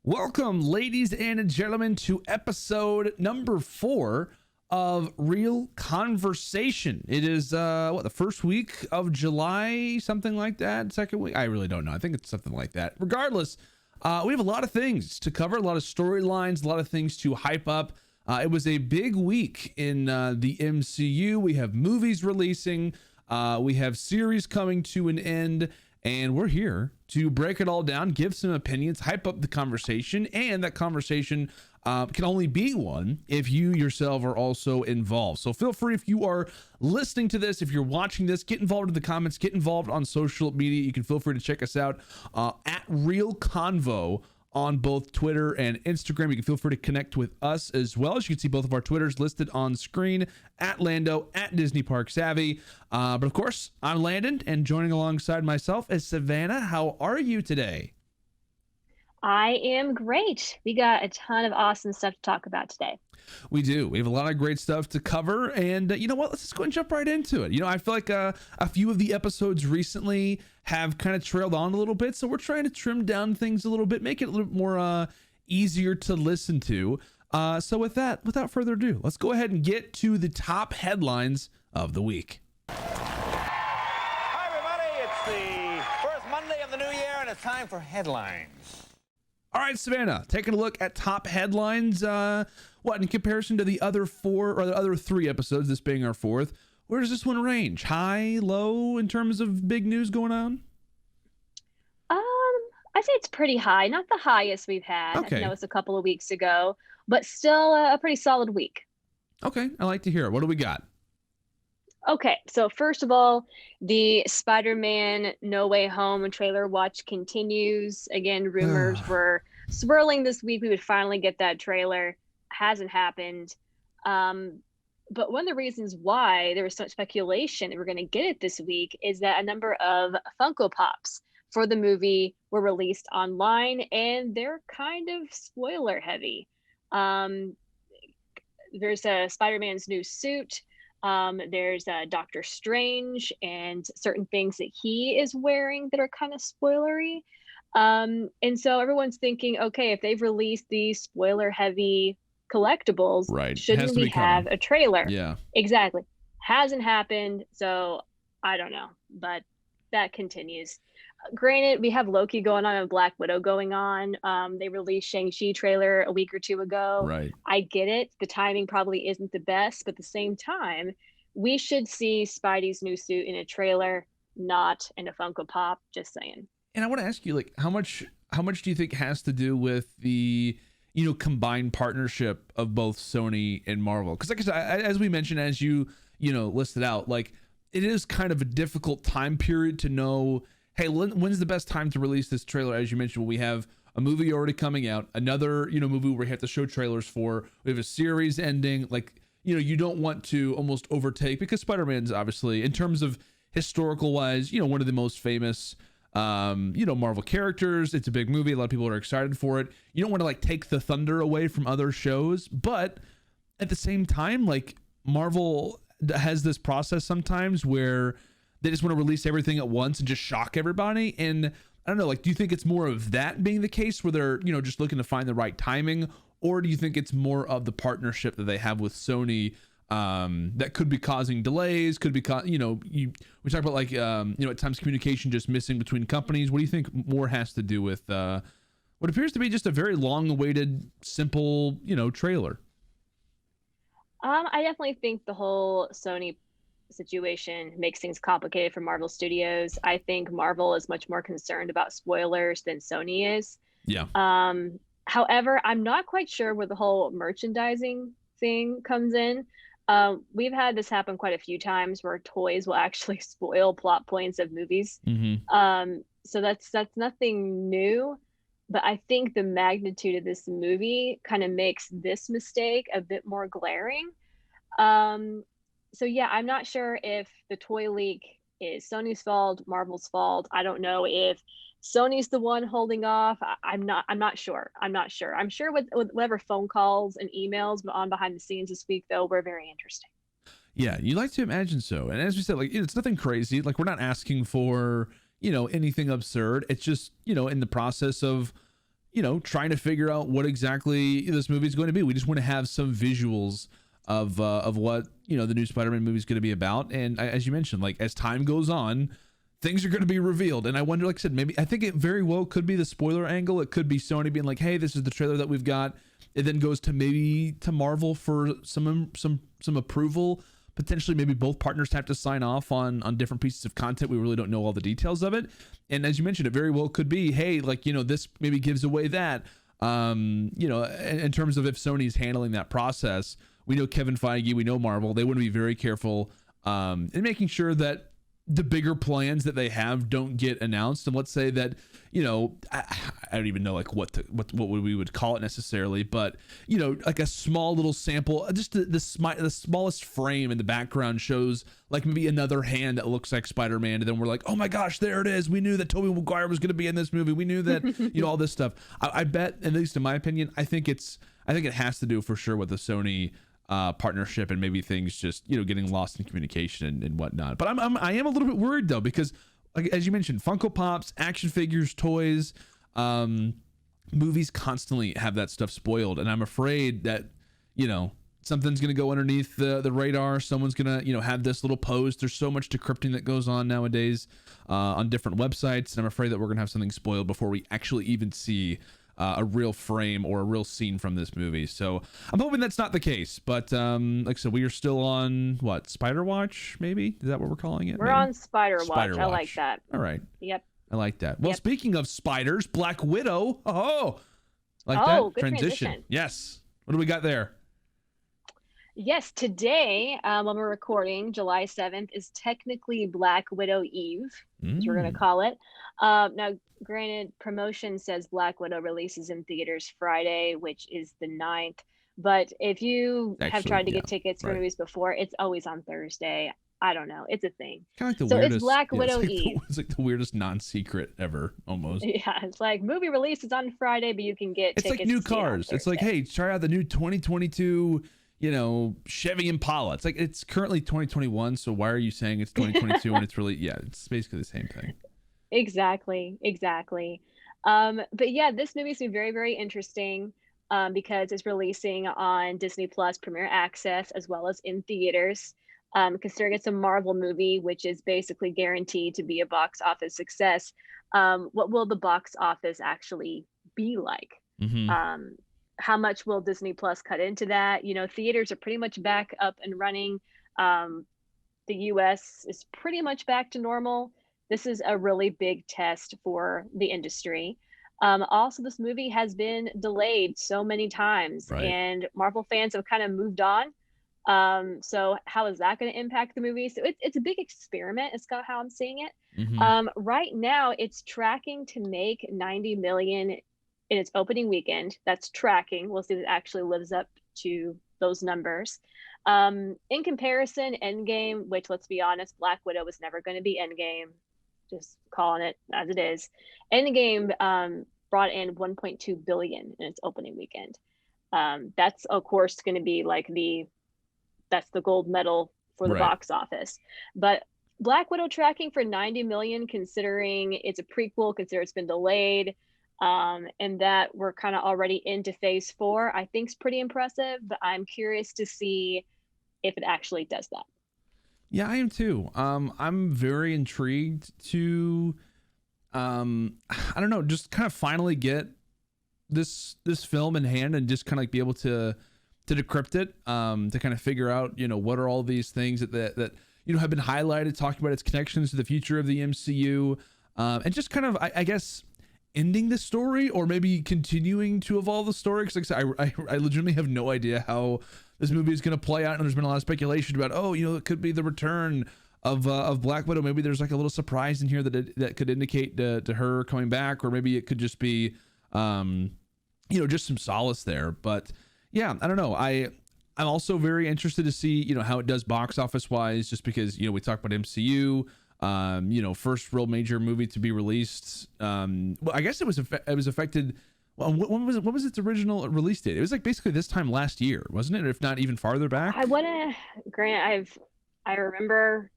Welcome, ladies and gentlemen, to episode number 4 of Real Conversation. It is the first week of July, something like that. Second week, I really don't know. I think it's something like that. Regardless, we have a lot of things to cover, a lot of storylines, a lot of things to hype up. It was a big week in the MCU. We have movies releasing, we have series coming to an end, and we're here to break it all down, give some opinions, hype up the conversation, and that conversation can only be one if you yourself are also involved. So feel free, if you are listening to this, if you're watching this, get involved in the comments, get involved on social media. You can feel free to check us out at Real Convo on both Twitter and Instagram. You can feel free to connect with us as well. As you can see, both of our Twitters listed on screen, at Lando, at Disney Park Savvy. But of course, I'm Landon, and joining alongside myself is Savannah. How are you today? I am great. We got a ton of awesome stuff to talk about today. We do. We have a lot of great stuff to cover, and you know what? Let's just go and jump right into it. You know, I feel like a few of the episodes recently have kind of trailed on a little bit, so we're trying to trim down things a little bit, make it a little more easier to listen to. So with that, without further ado, let's go ahead and get to the top headlines of the week. Hi, everybody. It's the first Monday of the new year, and it's time for headlines. All right, Savannah, taking a look at top headlines. What, in comparison to the other 4 or the other 3 episodes, this being our 4th, where does this one range? High, low in terms of big news going on? I'd say it's pretty high. Not the highest we've had. Okay. I know it's a couple of weeks ago, but still a pretty solid week. Okay, I like to hear it. What do we got? Okay, so first of all, the Spider-Man No Way Home trailer watch continues. Again, rumors were swirling this week we would finally get that trailer. Hasn't happened. But one of the reasons why there was so much speculation that we're going to get it this week is that a number of Funko Pops for the movie were released online, and they're kind of spoiler heavy. There's a Spider-Man's new suit. There's Doctor Strange and certain things that he is wearing that are kind of spoilery. And so everyone's thinking, okay, if they've released these spoiler heavy collectibles, Right. shouldn't we have a trailer? Yeah. Exactly. Hasn't happened. So I don't know, but that continues. Granted, we have Loki going on and Black Widow going on. They released Shang-Chi trailer a week or 2 ago. Right. I get it. The timing probably isn't the best, but at the same time, we should see Spidey's new suit in a trailer, not in a Funko Pop. Just saying. And I want to ask you, like, how much do you think has to do with the, you know, combined partnership of both Sony and Marvel? Because, like I said, as we mentioned, as you listed out, like, it is kind of a difficult time period to know, hey, when's the best time to release this trailer? As you mentioned, we have a movie already coming out, another, movie where we have to show trailers for, we have a series ending. Like, you don't want to almost overtake, because Spider-Man's obviously, in terms of historical wise, one of the most famous, Marvel characters. It's a big movie. A lot of people are excited for it. You don't want to, like, take the thunder away from other shows, but at the same time, like, Marvel has this process sometimes where they just want to release everything at once and just shock everybody. And I don't know, like, do you think it's more of that being the case where they're, just looking to find the right timing? Or do you think it's more of the partnership that they have with Sony that could be causing delays, could be, we talk about, like, at times communication just missing between companies. What do you think more has to do with what appears to be just a very long-awaited, simple, trailer? I definitely think the whole Sony situation makes things complicated for Marvel Studios. I think Marvel is much more concerned about spoilers than Sony is. Yeah. However, I'm not quite sure where the whole merchandising thing comes in. We've had this happen quite a few times where toys will actually spoil plot points of movies. Mm-hmm. So that's nothing new. But I think the magnitude of this movie kind of makes this mistake a bit more glaring. So yeah, I'm not sure if the toy leak is Sony's fault, Marvel's fault. I don't know if Sony's the one holding off. I'm not sure. I'm sure with whatever phone calls and emails on behind the scenes this week, though, were very interesting. Yeah, you like to imagine so. And as we said, like, it's nothing crazy. Like, we're not asking for, anything absurd. It's just, in the process of, trying to figure out what exactly this movie is going to be. We just want to have some visuals of what, the new Spider-Man movie is going to be about. And as you mentioned, like as time goes on, things are going to be revealed. And I wonder, like I said, maybe I think it very well could be the spoiler angle. It could be Sony being like, hey, this is the trailer that we've got. It then goes to maybe to Marvel for some approval. Potentially, maybe both partners have to sign off on different pieces of content. We really don't know all the details of it. And as you mentioned, it very well could be, hey, like, this maybe gives away that, in terms of if Sony's handling that process. We know Kevin Feige, we know Marvel, they want to be very careful in making sure that the bigger plans that they have don't get announced. And let's say that, I don't even know like what we would call it necessarily, but like a small little sample, just the smallest frame in the background shows like maybe another hand that looks like Spider-Man, and then we're like, oh my gosh, there it is. We knew that Tobey Maguire was going to be in this movie. We knew that all this stuff. I bet, at least in my opinion, I think it has to do for sure with the Sony partnership, and maybe things just getting lost in communication and whatnot. But I am a little bit worried though, because like as you mentioned, Funko Pops, action figures, toys, movies constantly have that stuff spoiled, and I'm afraid that something's gonna go underneath the radar. Someone's gonna have this little post. There's so much decrypting that goes on nowadays on different websites, and I'm afraid that we're gonna have something spoiled before we actually even see a real frame or a real scene from this movie. So I'm hoping that's not the case, but like I said, we are still on what, Spider Watch, maybe? Is that what we're calling it? We're maybe? on Spider Watch. Spider I Watch. like that. All right. Yep. I like that. Well, Yep. Speaking of spiders, Black Widow. Like Oh, that good transition. Yes. What do we got there? Yes, today, when we're recording, July 7th, is technically Black Widow Eve, as we're going to call it. Now, granted, promotion says Black Widow releases in theaters Friday, which is the 9th. But if you have tried to get tickets for movies before, it's always on Thursday. I don't know. It's a thing. Kind of like the so weirdest, it's Black Widow Eve. It's like the weirdest non-secret ever, almost. Yeah, it's like movie release is on Friday, but you can get tickets. It's like new cars. It's like, hey, try out the new 2022 Chevy Impala. It's like, it's currently 2021, so why are you saying it's 2022 when it's really, it's basically the same thing. Exactly. But yeah, this movie's been very, very interesting because it's releasing on Disney Plus Premier Access as well as in theaters. Considering it's a Marvel movie, which is basically guaranteed to be a box office success, what will the box office actually be like? Mm-hmm. How much will Disney Plus cut into that? Theaters are pretty much back up and running. The US is pretty much back to normal. This is a really big test for the industry. Also, this movie has been delayed so many times, and Marvel fans have kind of moved on. So how is that going to impact the movie? So it's a big experiment. It's got how I'm seeing it. Mm-hmm. Right now, it's tracking to make 90 million in its opening weekend. That's tracking. We'll see if it actually lives up to those numbers. In comparison, Endgame, which, let's be honest, Black Widow was never going to be Endgame. Just calling it as it is. Endgame brought in 1.2 billion in its opening weekend. That's of course going to be like that's the gold medal for the box office. But Black Widow tracking for 90 million, considering it's a prequel, consider it's been delayed, and that we're kind of already into phase 4, I think is pretty impressive. But I'm curious to see if it actually does that. Yeah, I am too. I'm very intrigued to, I don't know, just kind of finally get this film in hand and just kind of like be able to decrypt it, to kind of figure out, what are all these things that have been highlighted, talking about its connections to the future of the MCU, and just kind of, I guess, ending the story or maybe continuing to evolve the story. Because like I said, I legitimately have no idea how this movie is going to play out, and there's been a lot of speculation about, it could be the return of Black Widow. Maybe there's like a little surprise in here that could indicate to her coming back, or maybe it could just be, just some solace there. But yeah, I don't know. I'm also very interested to see, how it does box office wise, just because, we talked about MCU, first real major movie to be released. Well, I guess it was affected. Well, when was its original release date? It was like basically this time last year, wasn't it? Or if not even farther back. I remember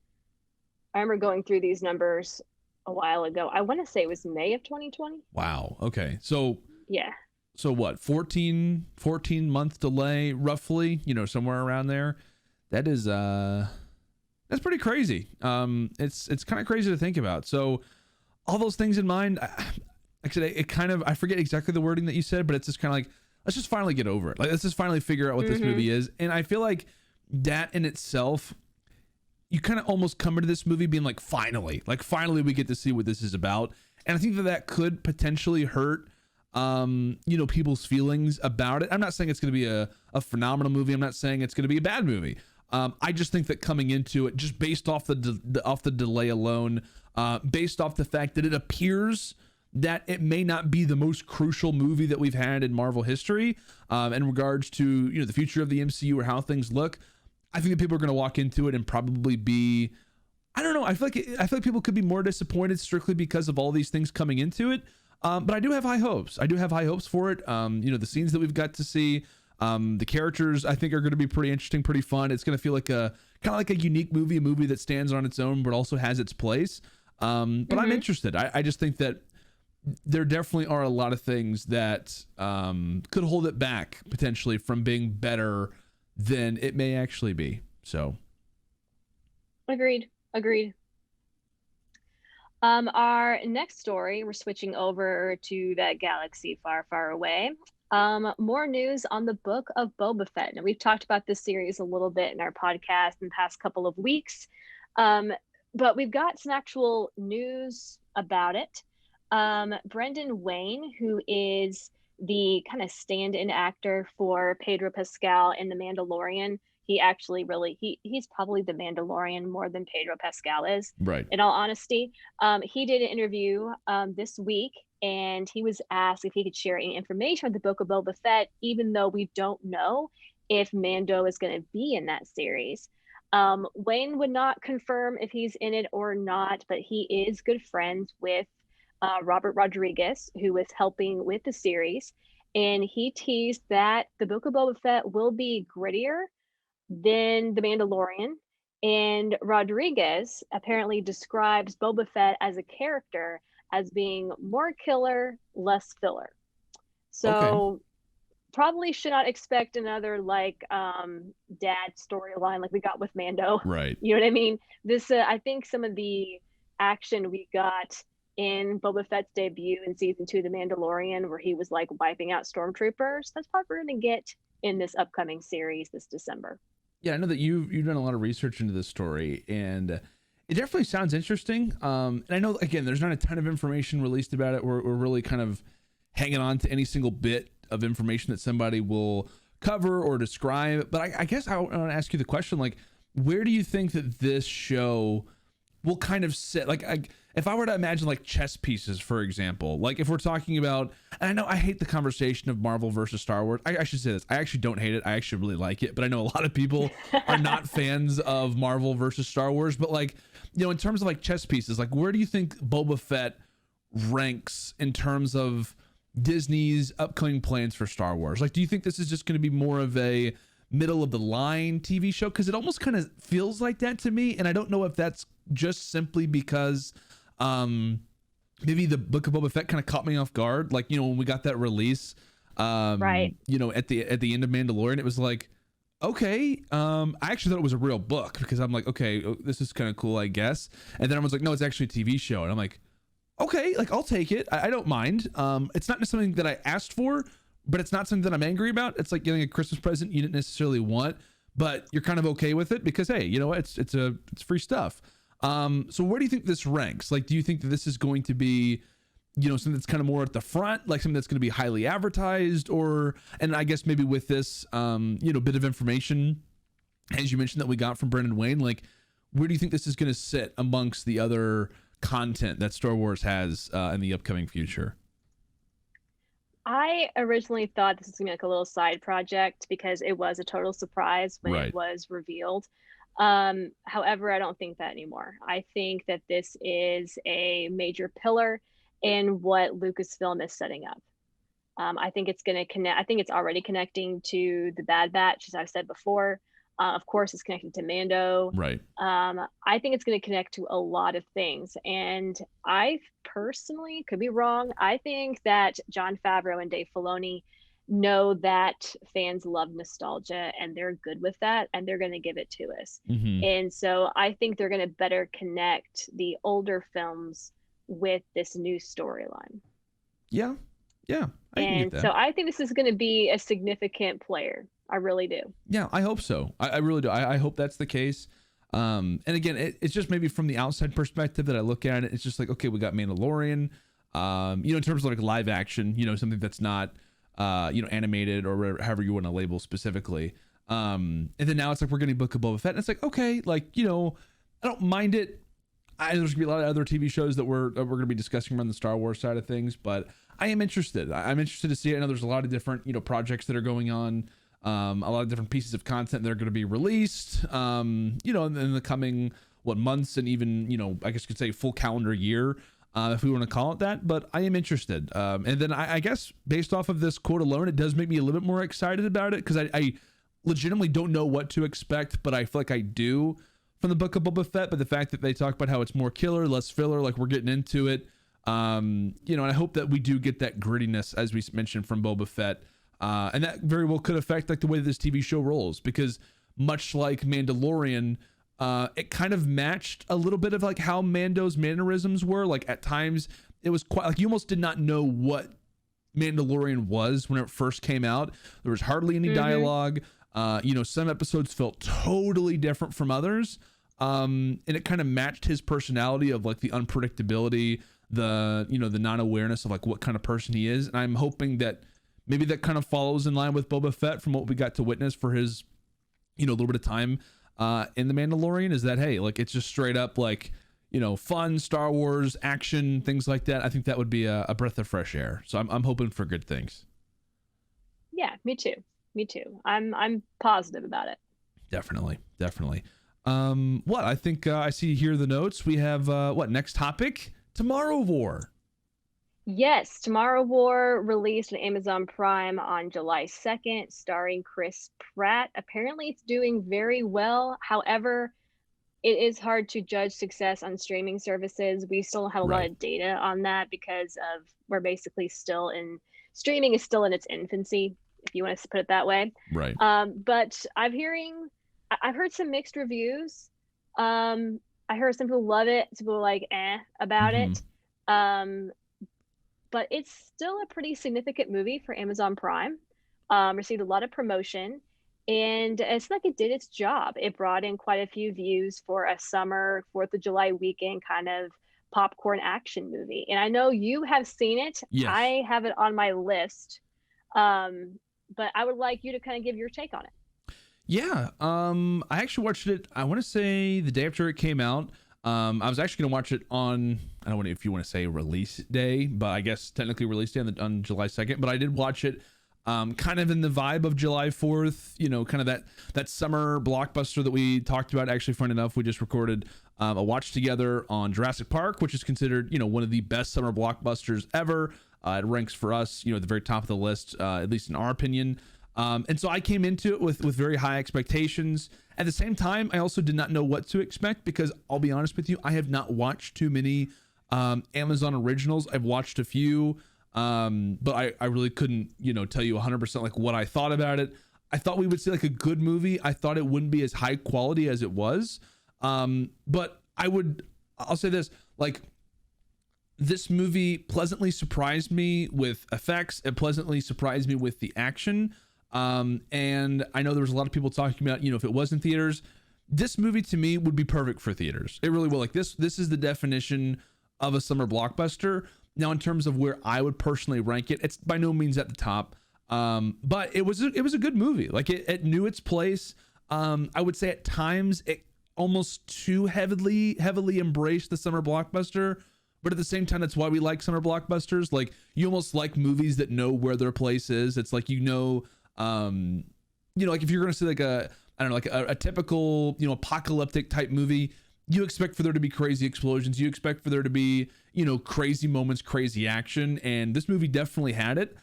going through these numbers a while ago. I want to say it was May of 2020. Wow. Okay. So Yeah. So what, 14 month delay roughly, somewhere around there. That is that's pretty crazy. It's kind of crazy to think about. So all those things in mind, actually it kind of, I forget exactly the wording that you said, but it's just kind of like, let's just finally get over it. Like, let's just finally figure out what this movie is. And I feel like that in itself, you kind of almost come into this movie being like, finally we get to see what this is about. And I think that could potentially hurt people's feelings about it. I'm not saying it's going to be a phenomenal movie. I'm not saying it's going to be a bad movie. I just think that coming into it, just based off the delay alone, based off the fact that it appears that it may not be the most crucial movie that we've had in Marvel history, in regards to the future of the MCU or how things look, I think that people are going to walk into it and probably be, I don't know. I feel like people could be more disappointed strictly because of all these things coming into it. But I do have high hopes. I do have high hopes for it. The scenes that we've got to see, the characters I think are going to be pretty interesting, pretty fun. It's going to feel like kind of like a unique movie, a movie that stands on its own, but also has its place. But I'm interested. I just think that there definitely are a lot of things that could hold it back potentially from being better than it may actually be. So. Agreed. Our next story, we're switching over to that galaxy far, far away. More news on the book of Boba Fett. Now, we've talked about this series a little bit in our podcast in the past couple of weeks, but we've got some actual news about it. Brendan Wayne, who is the kind of stand-in actor for Pedro Pascal in The Mandalorian, he actually he's probably the Mandalorian more than Pedro Pascal is, right, in all honesty. He did an interview this week, and he was asked if he could share any information on the book of Boba Fett, even though we don't know if Mando is going to be in that series. Wayne would not confirm if he's in it or not, but he is good friends with Robert Rodriguez, who is helping with the series, and he teased that the book of Boba Fett will be grittier than The Mandalorian. And Rodriguez apparently describes Boba Fett as a character as being more killer, less filler. So probably should not expect another dad storyline like we got with Mando. Right. You know what I mean? This I think some of the action we got in Boba Fett's debut in season 2 of The Mandalorian, where he was like wiping out stormtroopers, that's probably we're gonna get in this upcoming series this December. Yeah, I know that you've done a lot of research into this story, and it definitely sounds interesting. And I know, again, there's not a ton of information released about it. We're really kind of hanging on to any single bit of information that somebody will cover or describe. But I guess I want to ask you the question, like, where do you think that this show will kind of sit? Like, if I were to imagine like chess pieces, for example, like if we're talking about, and I know I hate the conversation of Marvel versus Star Wars. I should say this. I actually don't hate it. I actually really like it, but I know a lot of people are not fans of Marvel versus Star Wars. But like, in terms of like chess pieces, like where do you think Boba Fett ranks in terms of Disney's upcoming plans for Star Wars? Like, do you think this is just going to be more of a middle of the line TV show? Because it almost kind of feels like that to me. And I don't know if that's just simply because maybe the book of Boba Fett kind of caught me off guard. Like, when we got that release, right. At the end of Mandalorian, it was like, okay, I actually thought it was a real book because I'm like, okay, this is kind of cool, I guess. And then I was like, no, it's actually a TV show. And I'm like, okay, like I'll take it. I don't mind. It's not something that I asked for, but it's not something that I'm angry about. It's like getting a Christmas present you didn't necessarily want, but you're kind of okay with it because, hey, you know what? It's free stuff. So where do you think this ranks? Like, do you think that this is going to be, something that's kind of more at the front, like something that's going to be highly advertised, and I guess maybe with this, bit of information, as you mentioned, that we got from Brendan Wayne, like, where do you think this is going to sit amongst the other content that Star Wars has in the upcoming future? I originally thought this was gonna be like a little side project because it was a total surprise when Right. it was revealed. However, I don't think that anymore. I think that this is a major pillar in what Lucasfilm is setting up. I think it's going to connect. I think it's already connecting to the Bad Batch, as I've said before. Of course, it's connected to Mando. Right. I think it's going to connect to a lot of things. And I personally, could be wrong, I think that Jon Favreau and Dave Filoni know that fans love nostalgia and they're good with that, and they're going to give it to us. Mm-hmm. And so I think they're going to better connect the older films with this new storyline. Yeah. Yeah. I can get And that. so I think this is going to be a significant player. I really do. Yeah, I hope so. I really do. I hope that's the case. And again, it's just maybe from the outside perspective that I look at it. It's just like, okay, we got Mandalorian, in terms of like live action, something that's not, animated or whatever, however you want to label specifically. And then now it's like, we're getting Book of Boba Fett. And it's like, okay, like, I don't mind it. There's gonna be a lot of other TV shows that we're going to be discussing around the Star Wars side of things, but I am interested. I'm interested to see it. I know there's a lot of different, projects that are going on. A lot of different pieces of content that are going to be released, in the coming months, and even, I guess you could say full calendar year, if we want to call it that. But I am interested. And then I guess based off of this quote alone, it does make me a little bit more excited about it, because I legitimately don't know what to expect, but I feel like I do from the Book of Boba Fett. But the fact that they talk about how it's more killer, less filler, like we're getting into it, and I hope that we do get that grittiness, as we mentioned, from Boba Fett. And that very well could affect like the way this TV show rolls, because much like Mandalorian, it kind of matched a little bit of like how Mando's mannerisms were. Like at times it was quite like you almost did not know what Mandalorian was when it first came out. There was hardly any dialogue. Some episodes felt totally different from others. And it kind of matched his personality of like the unpredictability, the non-awareness of like what kind of person he is. And I'm hoping that maybe that kind of follows in line with Boba Fett from what we got to witness for his, little bit of time in The Mandalorian, is that, hey, like it's just straight up like, fun Star Wars action, things like that. I think that would be a breath of fresh air. So I'm hoping for good things. Yeah, me too. I'm positive about it. Definitely. I think I see here the notes. We have next topic? Tomorrow War. Yes, Tomorrow War released on Amazon Prime on July 2nd, starring Chris Pratt. Apparently, it's doing very well. However, it is hard to judge success on streaming services. We still don't have a lot of data on that, because we're basically streaming is still in its infancy, if you want to put it that way. Right. But I've heard some mixed reviews. I heard some people love it, some people like about it. But it's still a pretty significant movie for Amazon Prime. Received a lot of promotion, and it's like it did its job. It brought in quite a few views for a summer 4th of July weekend kind of popcorn action movie. And I know you have seen it. Yes. I have it on my list. But I would like you to kind of give your take on it. Yeah. I actually watched it, I want to say the day after it came out. I was actually going to watch it on, I don't know if you want to say release day, but I guess technically release day on July 2nd. But I did watch it kind of in the vibe of July 4th, kind of that summer blockbuster that we talked about. Actually, fun enough, we just recorded a watch together on Jurassic Park, which is considered, one of the best summer blockbusters ever. It ranks for us, at the very top of the list, at least in our opinion. And so I came into it with very high expectations. At the same time, I also did not know what to expect, because I'll be honest with you, I have not watched too many Amazon originals. I've watched a few, but I really couldn't, tell you 100% like what I thought about it. I thought we would see like a good movie. I thought it wouldn't be as high quality as it was. But I'll say this, like, this movie pleasantly surprised me with effects. It pleasantly surprised me with the action. And I know there was a lot of people talking about, if it was in theaters, this movie to me would be perfect for theaters. It really will. Like this is the definition of a summer blockbuster. Now, in terms of where I would personally rank it, it's by no means at the top. But it was a good movie. Like it knew its place. I would say at times it almost too heavily embraced the summer blockbuster. But at the same time, that's why we like summer blockbusters. Like you almost like movies that know where their place is. It's like, like if you're going to see like a typical, apocalyptic type movie, you expect for there to be crazy explosions. You expect for there to be, crazy moments, crazy action. And this movie definitely had it.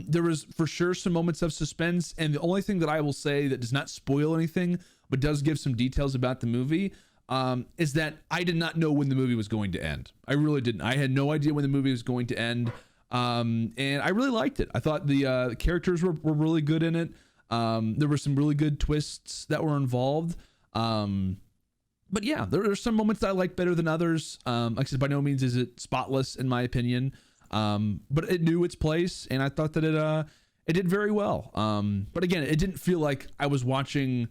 There was for sure some moments of suspense, and the only thing that I will say that does not spoil anything, but does give some details about the movie, is that I did not know when the movie was going to end. I really didn't. I had no idea when the movie was going to end, and I really liked it. I thought the characters were really good in it. There were some really good twists that were involved. But yeah, there are some moments that I like better than others. Like I said, by no means is it spotless in my opinion. But it knew its place, and I thought that it did very well. But again, it didn't feel like I was watching,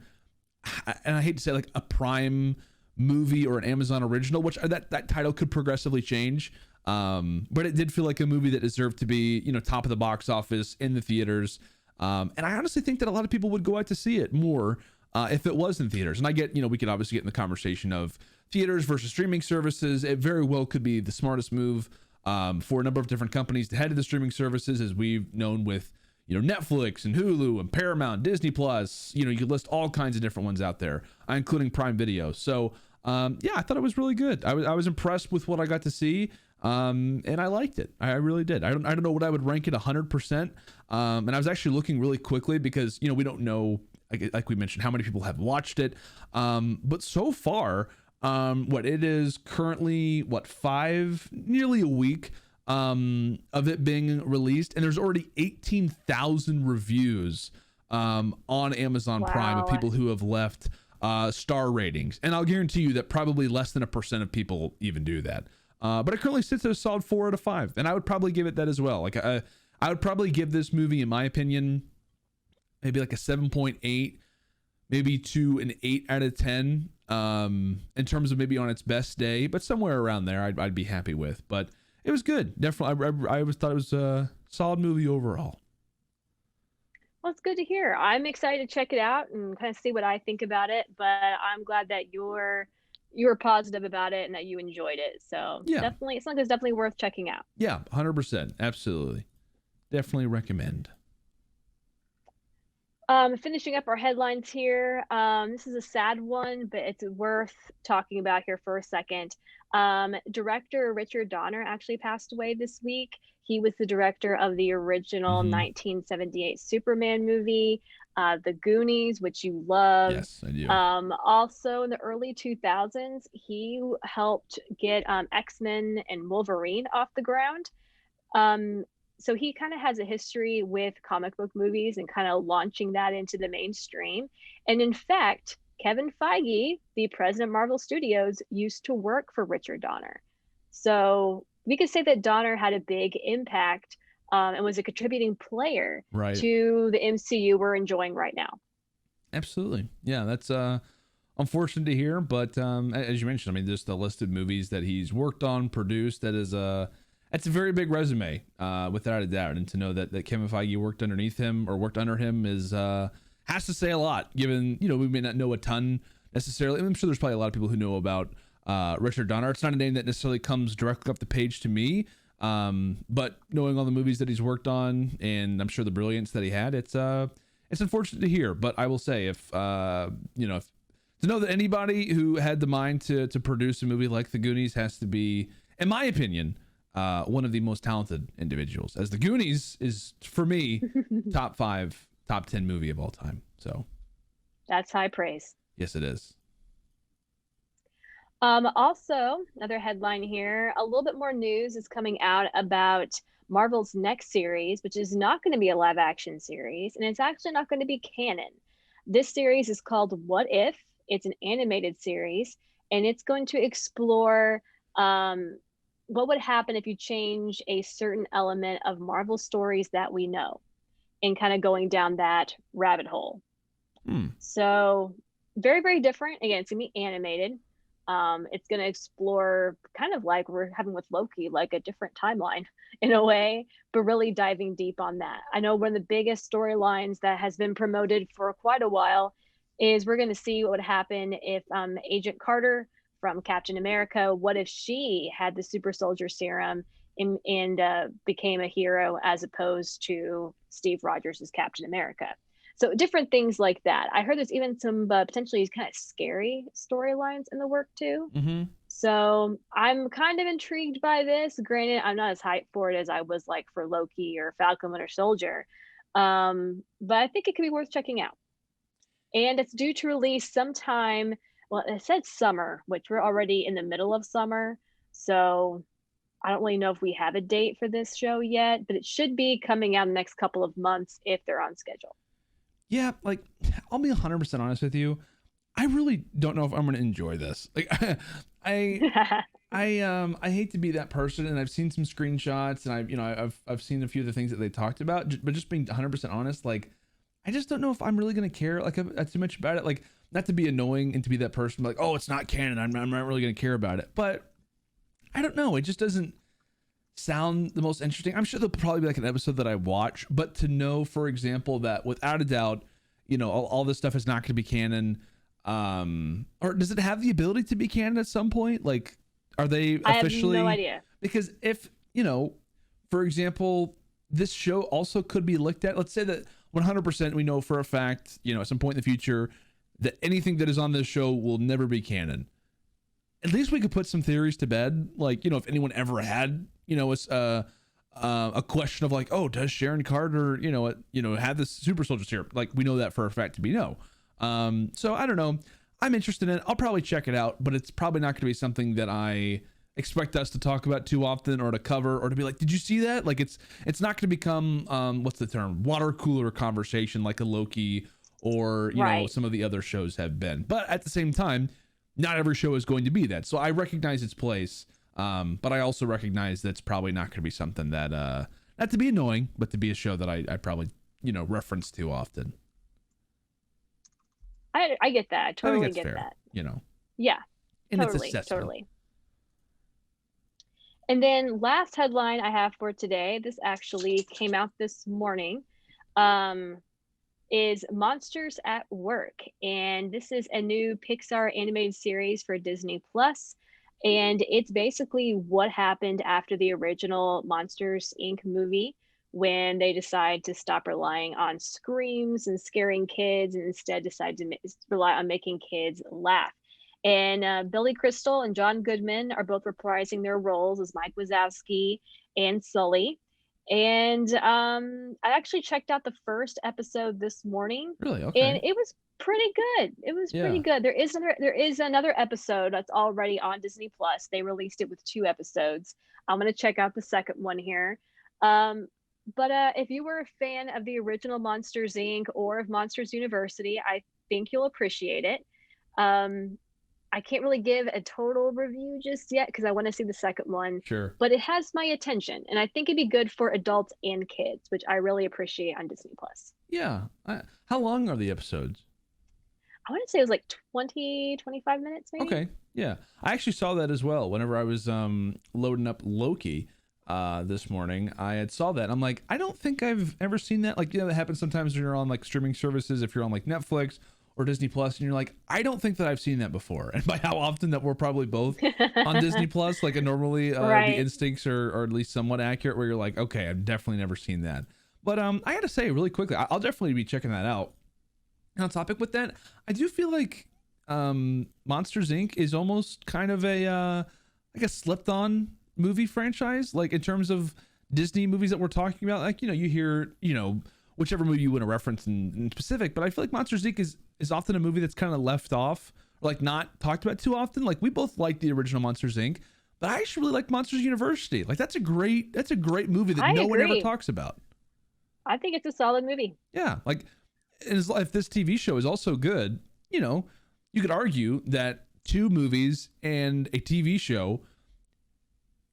and I hate to say like a Prime movie or an Amazon original, which that title could progressively change. But it did feel like a movie that deserved to be, top of the box office in the theaters. And I honestly think that a lot of people would go out to see it more if it was in theaters. And I get, we could obviously get in the conversation of theaters versus streaming services. It very well could be the smartest move for a number of different companies to head to the streaming services, as we've known with, Netflix and Hulu and Paramount, Disney Plus. You could list all kinds of different ones out there, including Prime Video. So yeah, I thought it was really good. I was impressed with what I got to see. And I liked it. I really did. I don't know what I would rank it 100%. And I was actually looking really quickly because, we don't know, like we mentioned, how many people have watched it. But so far, it is currently, 5, nearly a week, of it being released. And there's already 18,000 reviews, on Amazon Prime of people who have left, star ratings. And I'll guarantee you that probably less than 1% of people even do that. But it currently sits at a solid 4 out of 5, and I would probably give it that as well. Like I would probably give this movie, in my opinion, maybe like a 7.8, maybe to an 8 out of 10, in terms of maybe on its best day, but somewhere around there, I'd be happy with. But it was good, definitely. I always thought it was a solid movie overall. Well, it's good to hear. I'm excited to check it out and kind of see what I think about it. But I'm glad that you were positive about it and that you enjoyed it. So yeah, definitely, it's definitely worth checking out. Yeah, 100%, absolutely, definitely recommend. Finishing up our headlines here. This is a sad one, but it's worth talking about here for a second. Director Richard Donner actually passed away this week. He was the director of the original 1978 Superman movie, The Goonies, which you love. Yes, I do. Also in the early 2000s, he helped get X-Men and Wolverine off the ground. So he kind of has a history with comic book movies and kind of launching that into the mainstream. And in fact, Kevin Feige, the president of Marvel Studios, used to work for Richard Donner. So we could say that Donner had a big impact and was a contributing player to the MCU we're enjoying right now. Absolutely. Yeah, that's unfortunate to hear. But as you mentioned, I mean, just the listed movies that he's worked on, produced, that's a very big resume, without a doubt. And to know that Kevin Feige worked underneath him or worked under him has to say a lot, given, we may not know a ton necessarily. I'm sure there's probably a lot of people who know about Richard Donner. It's not a name that necessarily comes directly up the page to me, but knowing all the movies that he's worked on, and I'm sure the brilliance that he had, it's unfortunate to hear. But I will say, if to know that anybody who had the mind to produce a movie like The Goonies has to be, in my opinion, one of the most talented individuals, as The Goonies is, for me, top 5, top 10 movie of all time. So that's high praise. Yes, it is. Also, another headline here, a little bit more news is coming out about Marvel's next series, which is not going to be a live action series, and it's actually not going to be canon. This series is called What If? It's an animated series, and it's going to explore what would happen if you change a certain element of Marvel stories that we know, and kind of going down that rabbit hole. So very, very different. Again, it's going to be animated. It's going to explore, kind of like we're having with Loki, like a different timeline in a way, but really diving deep on that. I know one of the biggest storylines that has been promoted for quite a while is we're going to see what would happen if Agent Carter from Captain America, what if she had the super soldier serum and became a hero as opposed to Steve Rogers as Captain America? So different things like that. I heard there's even some potentially kind of scary storylines in the work too. Mm-hmm. So I'm kind of intrigued by this. Granted, I'm not as hyped for it as I was like for Loki or Falcon Winter Soldier. But I think it could be worth checking out. And it's due to release sometime, well, it said summer, which we're already in the middle of summer. So I don't really know if we have a date for this show yet, but it should be coming out in the next couple of months if they're on schedule. Yeah, like I'll be 100% honest with you. I really don't know if I'm going to enjoy this. Like I hate to be that person, and I've seen some screenshots, and I've seen a few of the things that they talked about, but just being 100% honest, like I just don't know if I'm really going to care like too much about it. Like, not to be annoying and to be that person like, oh, it's not canon, I'm not really going to care about it. But I don't know, it just doesn't sound the most interesting. I'm sure there'll probably be like an episode that I watch, but to know, for example, that without a doubt, all this stuff is not going to be canon, or does it have the ability to be canon at some point? Like, are they officially? I have no idea. Because if, for example, this show also could be looked at, let's say that 100% we know for a fact, at some point in the future, that anything that is on this show will never be canon. At least we could put some theories to bed. Like, if anyone ever had, a question of like, oh, does Sharon Carter, have this super soldiers here? Like, we know that for a fact to be no. So I don't know. I'm interested in it. I'll probably check it out, but it's probably not going to be something that I expect us to talk about too often, or to cover, or to be like, did you see that? Like, it's not going to become, what's the term? Water cooler conversation like a Loki or, Right. some of the other shows have been. But at the same time, not every show is going to be that. So I recognize its place. But I also recognize that's probably not going to be something that, not to be annoying, but to be a show that I probably, reference too often. I get that. I totally get fair, that. Yeah. And Totally. it's assessment. Totally. And then last headline I have for today, this actually came out this morning, is Monsters at Work. And this is a new Pixar animated series for Disney Plus. And it's basically what happened after the original Monsters Inc. movie, when they decide to stop relying on screams and scaring kids and instead decide to rely on making kids laugh. And Billy Crystal and John Goodman are both reprising their roles as Mike Wazowski and Sully. And I actually checked out the first episode this morning. Really? Okay. And it was pretty good. It was pretty good. There is another episode that's already on Disney Plus. They released it with 2 episodes. I'm going to check out the second one here. But if you were a fan of the original Monsters Inc. or of Monsters University, I think you'll appreciate it. I can't really give a total review just yet because I want to see the second one. Sure. But it has my attention, and I think it'd be good for adults and kids, which I really appreciate on Disney Plus. Yeah. How long are the episodes? I want to say it was like 20, 25 minutes maybe. Okay. Yeah. I actually saw that as well. Whenever I was loading up Loki this morning, I had saw that. I'm like, I don't think I've ever seen that. Like, that happens sometimes when you're on like streaming services, if you're on like Netflix or Disney Plus, and you're like, I don't think that I've seen that before. And by how often that we're probably both on Disney Plus, like normally Right. the instincts are at least somewhat accurate, where you're like, okay, I've definitely never seen that. But I gotta say really quickly, I'll definitely be checking that out. And on topic with that, I do feel like Monsters Inc. is almost kind of a like a slept on movie franchise, like in terms of Disney movies that we're talking about. Like, you hear, whichever movie you want to reference in specific, but I feel like Monsters Inc. is often a movie that's kind of left off, or like not talked about too often. Like, we both like the original Monsters Inc., but I actually really like Monsters University. Like, that's a great movie that no one ever talks about. I think it's a solid movie. Yeah, like, if this TV show is also good, you could argue that 2 movies and a TV show,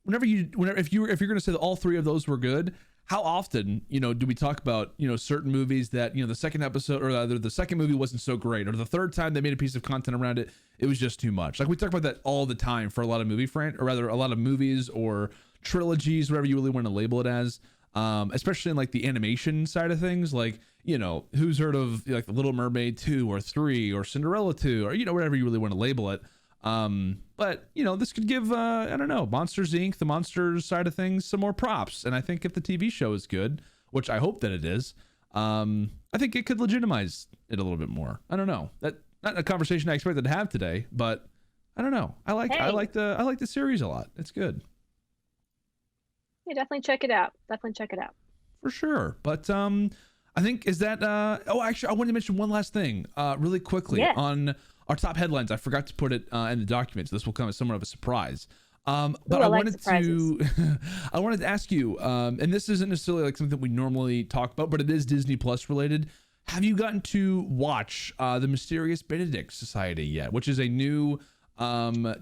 if you're going to say that all 3 of those were good, how often, do we talk about, certain movies that, the second episode, or either the second movie wasn't so great, or the third time they made a piece of content around it, it was just too much. Like, we talk about that all the time for a lot of a lot of movies or trilogies, whatever you really want to label it as, especially in like the animation side of things. Like, who's heard of like The Little Mermaid 2 or 3 or Cinderella 2, or, whatever you really want to label it. But this could give, I don't know, Monsters Inc., the monsters side of things, some more props. And I think if the TV show is good, which I hope that it is, I think it could legitimize it a little bit more. I don't know. That not a conversation I expected to have today, but I don't know. I like the series a lot. It's good. Yeah, definitely check it out. Definitely check it out. For sure. But I think is that actually I wanted to mention one last thing really quickly on our top headlines. I forgot to put it in the document, so this will come as somewhat of a surprise. But Ooh, I wanted to I wanted to ask you, and this isn't necessarily like something that we normally talk about, but it is Disney Plus related. Have you gotten to watch the Mysterious Benedict Society yet, which is a new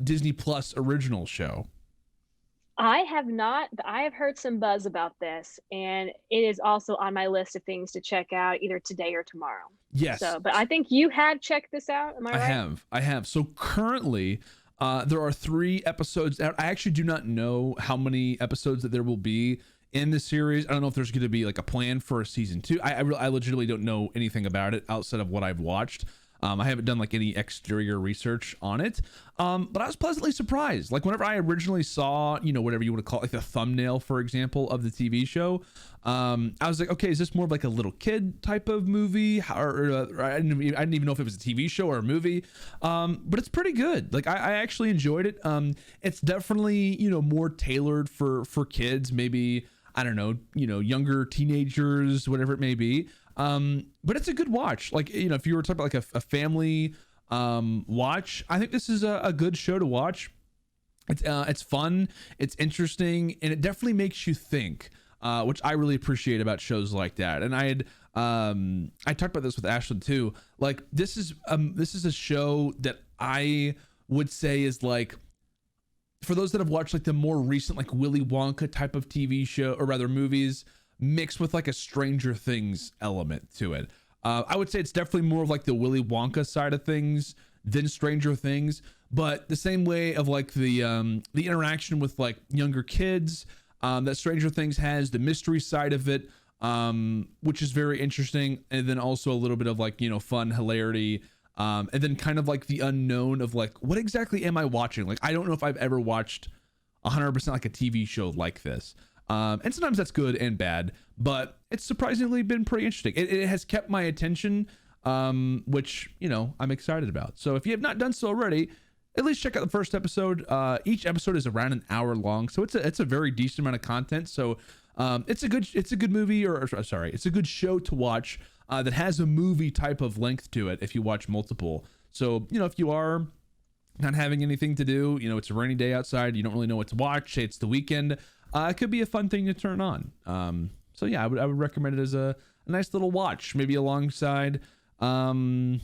Disney Plus original show? I have not, but I have heard some buzz about this, and it is also on my list of things to check out either today or tomorrow. Yes. So, but I think you have checked this out. Am I right? I have. So currently, there are 3 episodes out. I actually do not know how many episodes that there will be in the series. I don't know if there's going to be like a plan for a season 2. I legitimately don't know anything about it outside of what I've watched. I haven't done like any exterior research on it. But I was pleasantly surprised. Like whenever I originally saw, whatever you want to call it, like the thumbnail, for example, of the TV show, I was like, okay, is this more of like a little kid type of movie? Or I didn't even know if it was a TV show or a movie. But it's pretty good. Like I actually enjoyed it. It's definitely, more tailored for kids, maybe, I don't know, younger teenagers, whatever it may be. But it's a good watch. Like, if you were talking about like a family watch, I think this is a good show to watch. It's fun, it's interesting, and it definitely makes you think, which I really appreciate about shows like that. And I talked about this with Ashlyn too. Like this is a show that I would say is like, for those that have watched like the more recent like Willy Wonka type of TV show, or rather movies, mixed with like a Stranger Things element to it. I would say it's definitely more of like the Willy Wonka side of things than Stranger Things, but the same way of like the interaction with like younger kids that Stranger Things has, the mystery side of it, which is very interesting, and then also a little bit of like fun hilarity, and then kind of like the unknown of like, what exactly am I watching? Like I don't know if I've ever watched 100% like a TV show like this. And sometimes that's good and bad, but it's surprisingly been pretty interesting. It has kept my attention, which, I'm excited about. So if you have not done so already, at least check out the first episode. Each episode is around an hour long, so it's a very decent amount of content. So it's a good movie, it's a good show to watch that has a movie type of length to it if you watch multiple. So, if you are not having anything to do, it's a rainy day outside, you don't really know what to watch, say it's the weekend, it could be a fun thing to turn on. So yeah, I would recommend it as a nice little watch, maybe alongside the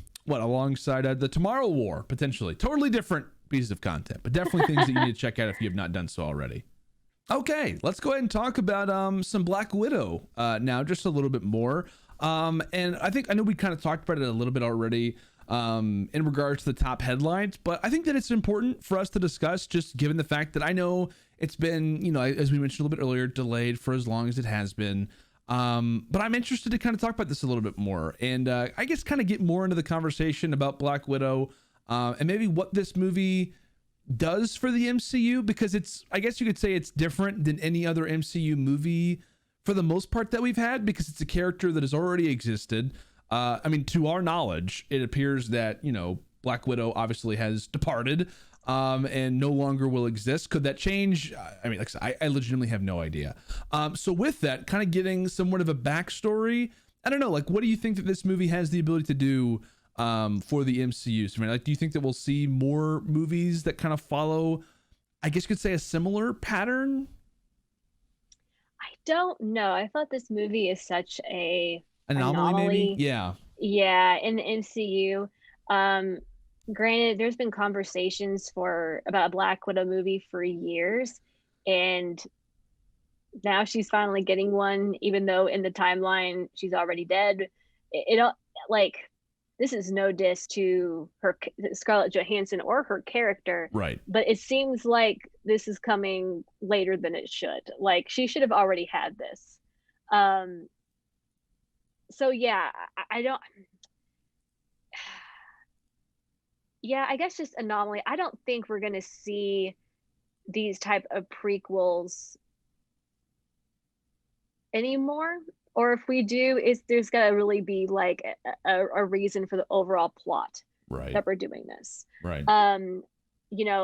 Tomorrow War, potentially. Totally different pieces of content, but definitely things that you need to check out if you have not done so already. Okay, let's go ahead and talk about some Black Widow now, just a little bit more. And I know we kind of talked about it a little bit already in regards to the top headlines, but I think that it's important for us to discuss, just given the fact that I know it's been, as we mentioned a little bit earlier, delayed for as long as it has been. But I'm interested to kind of talk about this a little bit more, and I guess kind of get more into the conversation about Black Widow, and maybe what this movie does for the MCU, because I guess you could say it's different than any other MCU movie for the most part that we've had, because it's a character that has already existed. To our knowledge, it appears that, Black Widow obviously has departed, and no longer will exist. Could that change? Like I said, I legitimately have no idea. So with that, kind of getting somewhat of a backstory, I don't know, like, what do you think that this movie has the ability to do for the MCU? So, do you think that we'll see more movies that kind of follow, I guess you could say, a similar pattern? I don't know. I thought this movie is such a anomaly. Maybe? Yeah, in the MCU. Granted, there's been conversations about a Black Widow movie for years, and now she's finally getting one, even though in the timeline she's already dead. This is no diss to her, Scarlett Johansson, or her character, right? But it seems like this is coming later than it should. Like, she should have already had this. So yeah, I don't. Yeah, I guess just anomaly. I don't think we're gonna see these type of prequels anymore. or if we do, is there's got to really be like a reason for the overall plot Right. that we're doing this. Right.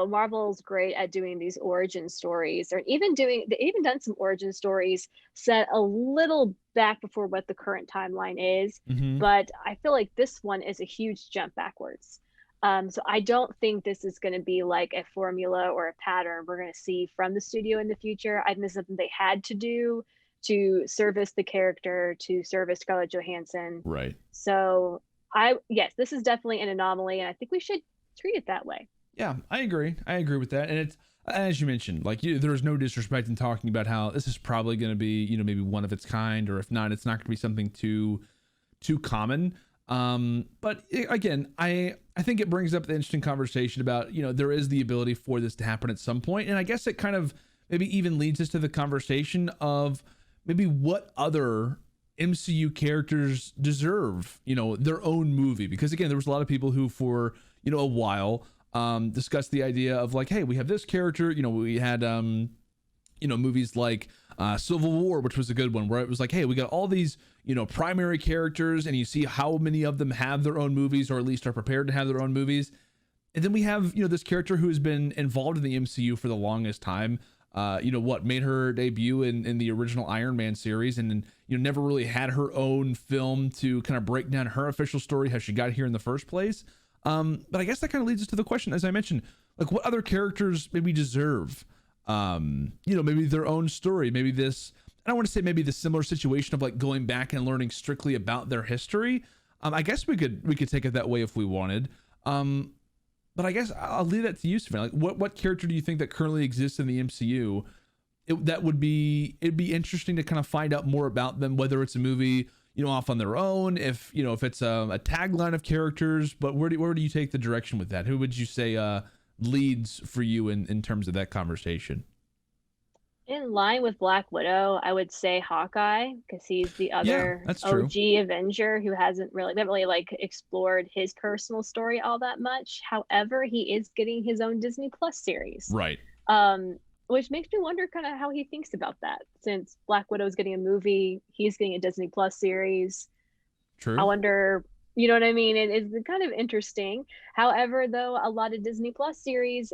Marvel's great at doing these origin stories, or even they even done some origin stories set a little back before what the current timeline is. Mm-hmm. But I feel like this one is a huge jump backwards. So I don't think this is going to be like a formula or a pattern we're going to see from the studio in the future. I think this is something they had to do to service the character, to service Scarlett Johansson. Right. So yes, this is definitely an anomaly, and I think we should treat it that way. Yeah, I agree with that. And it's, as you mentioned, like there's no disrespect in talking about how this is probably going to be, maybe one of its kind, or if not, it's not going to be something too common. But again, I think it brings up the interesting conversation about, there is the ability for this to happen at some point. And I guess it kind of maybe even leads us to the conversation of maybe what other MCU characters deserve, their own movie. Because again, there was a lot of people who for, a while, discussed the idea of like, hey, we have this character, we had, movies like Civil War, which was a good one, where it was like, hey, we got all these, primary characters, and you see how many of them have their own movies, or at least are prepared to have their own movies. And then we have, this character who has been involved in the MCU for the longest time, made her debut in the original Iron Man series, and then, never really had her own film to kind of break down her official story, how she got here in the first place. But I guess that kind of leads us to the question, as I mentioned, like what other characters maybe deserve, maybe their own story, maybe this, I don't want to say maybe the similar situation of like going back and learning strictly about their history. I guess we could take it that way if we wanted. But I guess I'll leave that to you, Savannah. Like what character do you think that currently exists in the MCU it'd be interesting to kind of find out more about them, whether it's a movie, off on their own, if it's a tagline of characters, but where do you take the direction with that? Who would you say leads for you in terms of that conversation? In line with Black Widow, I would say Hawkeye, because he's the other that's true. OG Avenger who they haven't really like explored his personal story all that much. However, he is getting his own Disney Plus series. Right. Which makes me wonder kind of how he thinks about that. Since Black Widow is getting a movie, he's getting a Disney Plus series. True. I wonder, you know what I mean? It's kind of interesting. However, though, a lot of Disney Plus series,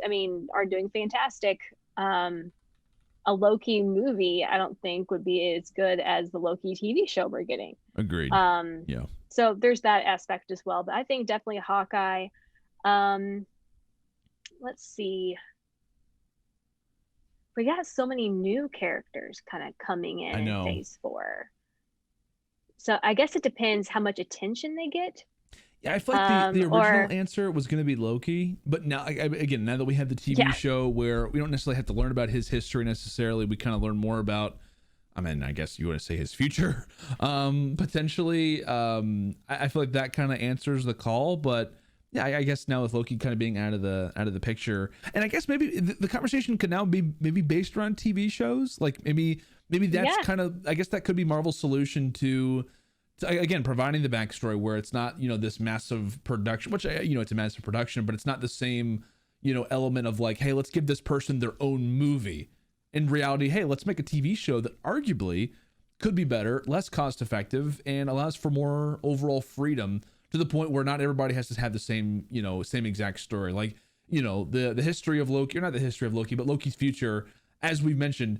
are doing fantastic. A Loki movie, I don't think would be as good as the Loki TV show we're getting. Agreed. Yeah. So there's that aspect as well. But I think definitely Hawkeye. Let's see. We got so many new characters kind of coming in Phase 4. So I guess it depends how much attention they get. Yeah, I feel like the original answer was going to be Loki, but now, again, now that we have the TV show where we don't necessarily have to learn about his history necessarily, we kind of learn more about, I guess you want to say his future, potentially. I feel like that kind of answers the call, but yeah, I guess now with Loki kind of being out of the picture, and I guess maybe the conversation could now be maybe based around TV shows, like maybe that's kind of, I guess that could be Marvel's solution to again providing the backstory where it's not this massive production, which it's a massive production, but it's not the same element of like, hey, let's give this person their own movie. In reality, hey, let's make a TV show that arguably could be better, less cost effective, and allows for more overall freedom, to the point where not everybody has to have the same exact story. Like, the history of Loki, or not the history of Loki, but Loki's future, as we've mentioned,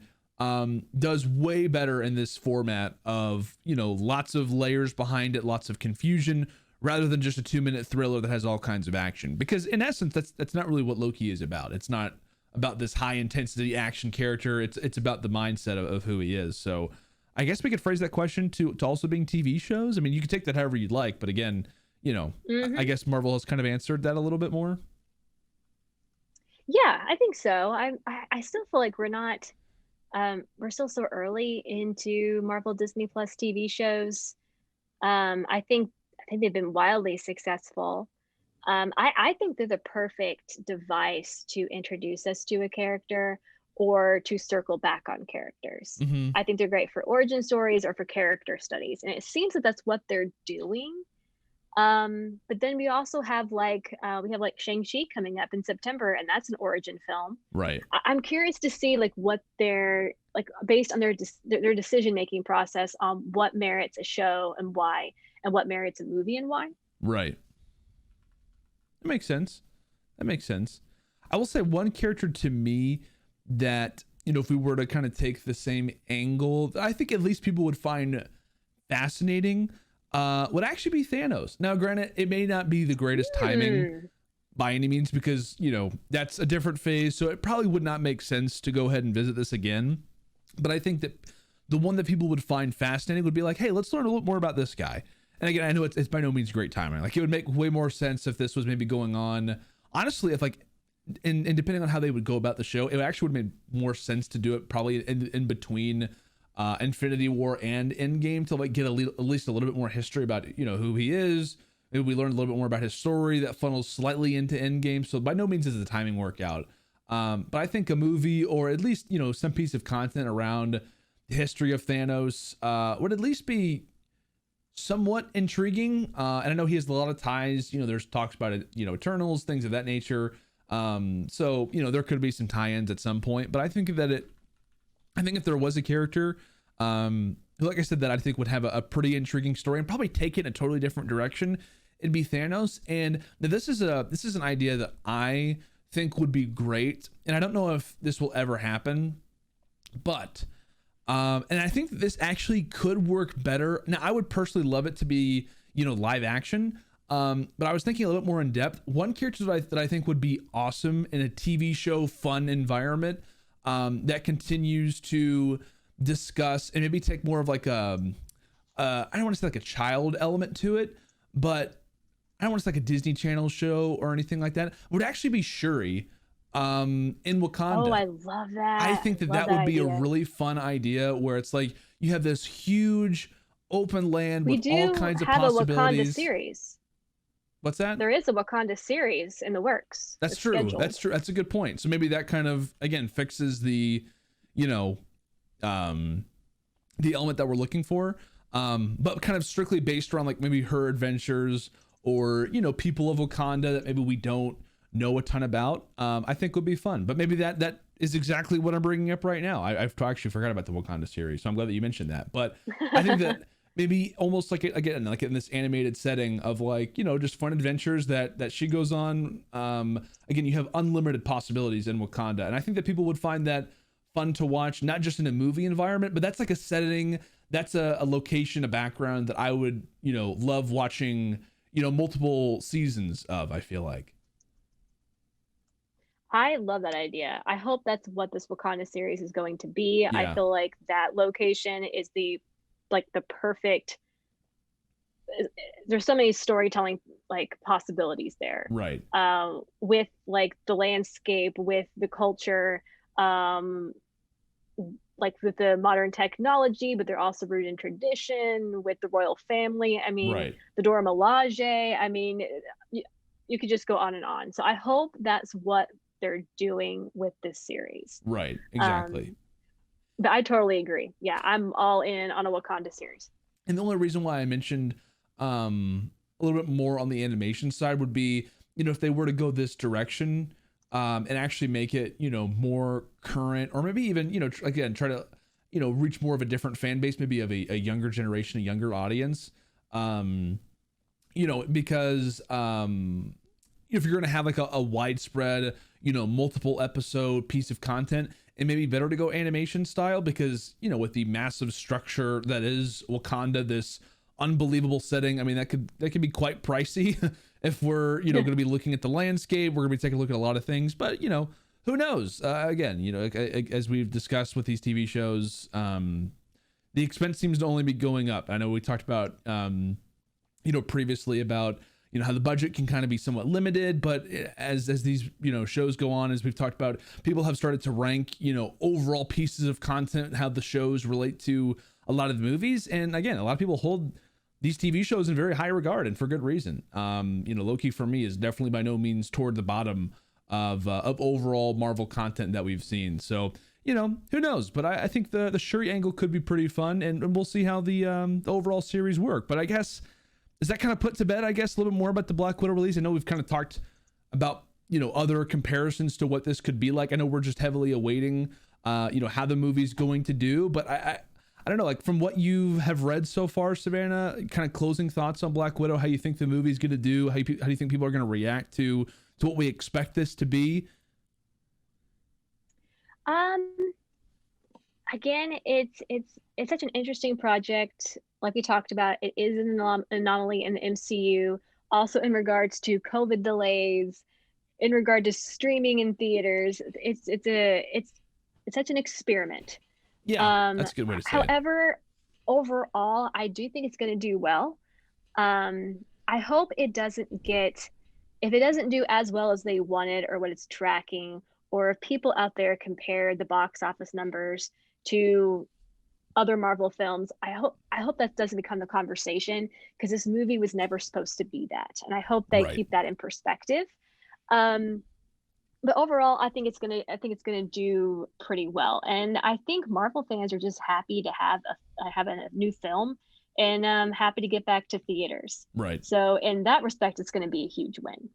does way better in this format of, lots of layers behind it, lots of confusion, rather than just a 2-minute thriller that has all kinds of action. Because in essence, that's not really what Loki is about. It's not about this high intensity action character. It's about the mindset of who he is. So I guess we could phrase that question to also being TV shows. You could take that however you'd like, but again, I guess Marvel has kind of answered that a little bit more. Yeah, I think so. I still feel like we're still so early into Marvel Disney Plus TV shows. I think they've been wildly successful. I think they're the perfect device to introduce us to a character or to circle back on characters. Mm-hmm. I think they're great for origin stories or for character studies. And it seems that that's what they're doing. But then we also have like Shang-Chi coming up in September, and that's an origin film. Right. I'm curious to see like what their like based on their decision making process on what merits a show and why, and what merits a movie and why. Right. That makes sense. That makes sense. I will say one character to me that, you know, if we were to kind of take the same angle, I think at least people would find fascinating, would actually be Thanos. Now, granted, it may not be the greatest timing by any means, because, you know, that's a different phase. So it probably would not make sense to go ahead and visit this again. But I think that the one that people would find fascinating would be like, hey, let's learn a little more about this guy. And again, I know it's by no means great timing. Like, it would make way more sense if this was maybe going on, honestly, if like, and depending on how they would go about the show, it actually would have made more sense to do it probably in between Infinity War and Endgame, to like get at least a little bit more history about, you know, who he is. Maybe we learned a little bit more about his story that funnels slightly into Endgame. So by no means does the timing work out. But I think a movie, or at least, you know, some piece of content around the history of Thanos would at least be somewhat intriguing. And I know he has a lot of ties, you know, there's talks about it, you know, Eternals, things of that nature. So, you know, there could be some tie-ins at some point, but I think that I think if there was a character, like I said, that I think would have a pretty intriguing story and probably take it in a totally different direction, it'd be Thanos. And this is an idea that I think would be great. And I don't know if this will ever happen, but, and I think that this actually could work better. Now, I would personally love it to be, you know, live action. But I was thinking a little bit more in depth. One character that I think would be awesome in a TV show, fun environment, that continues to discuss and maybe take more of like I don't want to say like a child element to it, but I don't want to say like a Disney Channel show or anything like that, would actually be Shuri in Wakanda. Oh, I love that. I think that would be idea. a really fun idea, where it's like you have this huge open land with all kinds of possibilities. We do have a Wakanda series. What's that? There is a Wakanda series in the works. That's true. Scheduled. That's true. That's a good point. So maybe that kind of, again, fixes the, you know, the element that we're looking for, but kind of strictly based around like maybe her adventures, or, you know, people of Wakanda that maybe we don't know a ton about, I think would be fun. But maybe that is exactly what I'm bringing up right now. I've actually forgot about the Wakanda series, so I'm glad that you mentioned that. But I think that maybe almost like, again, like in this animated setting of like, you know, just fun adventures that she goes on. Again, you have unlimited possibilities in Wakanda, and I think that people would find that fun to watch, not just in a movie environment, but that's like a setting, that's a location, a background that I would, you know, love watching, you know, multiple seasons of, I feel like. I love that idea. I hope that's what this Wakanda series is going to be. Yeah. I feel like that location is the perfect, there's so many storytelling like possibilities there. Right. With like the landscape, with the culture, like with the modern technology, but they're also rooted in tradition, with the royal family. I mean, Right. the Dora Milaje. I mean, you could just go on and on. So I hope that's what they're doing with this series. Right. Exactly. But I totally agree. Yeah, I'm all in on a Wakanda series. And the only reason why I mentioned a little bit more on the animation side would be, you know, if they were to go this direction, and actually make it, you know, more current, or maybe even, you know, again, try to, you know, reach more of a different fan base, maybe of a younger generation, a younger audience, you know, because if you're going to have like a widespread, you know, multiple episode piece of content, it may be better to go animation style, because, you know, with the massive structure that is Wakanda, this unbelievable setting, I mean, that could be quite pricey if we're, you know, going to be looking at the landscape. We're going to be taking a look at a lot of things, but, you know, who knows? Again, you know, as we've discussed with these TV shows, the expense seems to only be going up. I know we talked about, you know, previously about, you know, how the budget can kind of be somewhat limited, but as these, you know, shows go on, as we've talked about, people have started to rank, you know, overall pieces of content, how the shows relate to a lot of the movies. And again, a lot of people hold these TV shows in very high regard, and for good reason. You know, Loki for me is definitely by no means toward the bottom of overall Marvel content that we've seen. So, you know, who knows? But I think the Shuri angle could be pretty fun, and we'll see how the overall series work. But I guess does that kind of put to bed, I guess, a little bit more about the Black Widow release? I know we've kind of talked about, other comparisons to what this could be like. I know we're just heavily awaiting, how the movie's going to do, but I don't know, like from what you have read so far, Savannah, kind of closing thoughts on Black Widow, how you think the movie's going to do, how do you think people are going to react to what we expect this to be? Again, it's such an interesting project. Like we talked about, it is an anomaly in the MCU. Also, in regards to COVID delays, in regard to streaming in theaters, it's such an experiment. Yeah, that's a good way to say it. However, overall, I do think it's going to do well. I hope it doesn't get, if it doesn't do as well as they wanted or what it's tracking, or if people out there compare the box office numbers to other Marvel films, I hope that doesn't become the conversation, because this movie was never supposed to be that. And I hope they keep that in perspective. But overall, I think it's gonna do pretty well, and I think Marvel fans are just happy to have a new film, and happy to get back to theaters. Right. So in that respect, it's going to be a huge win.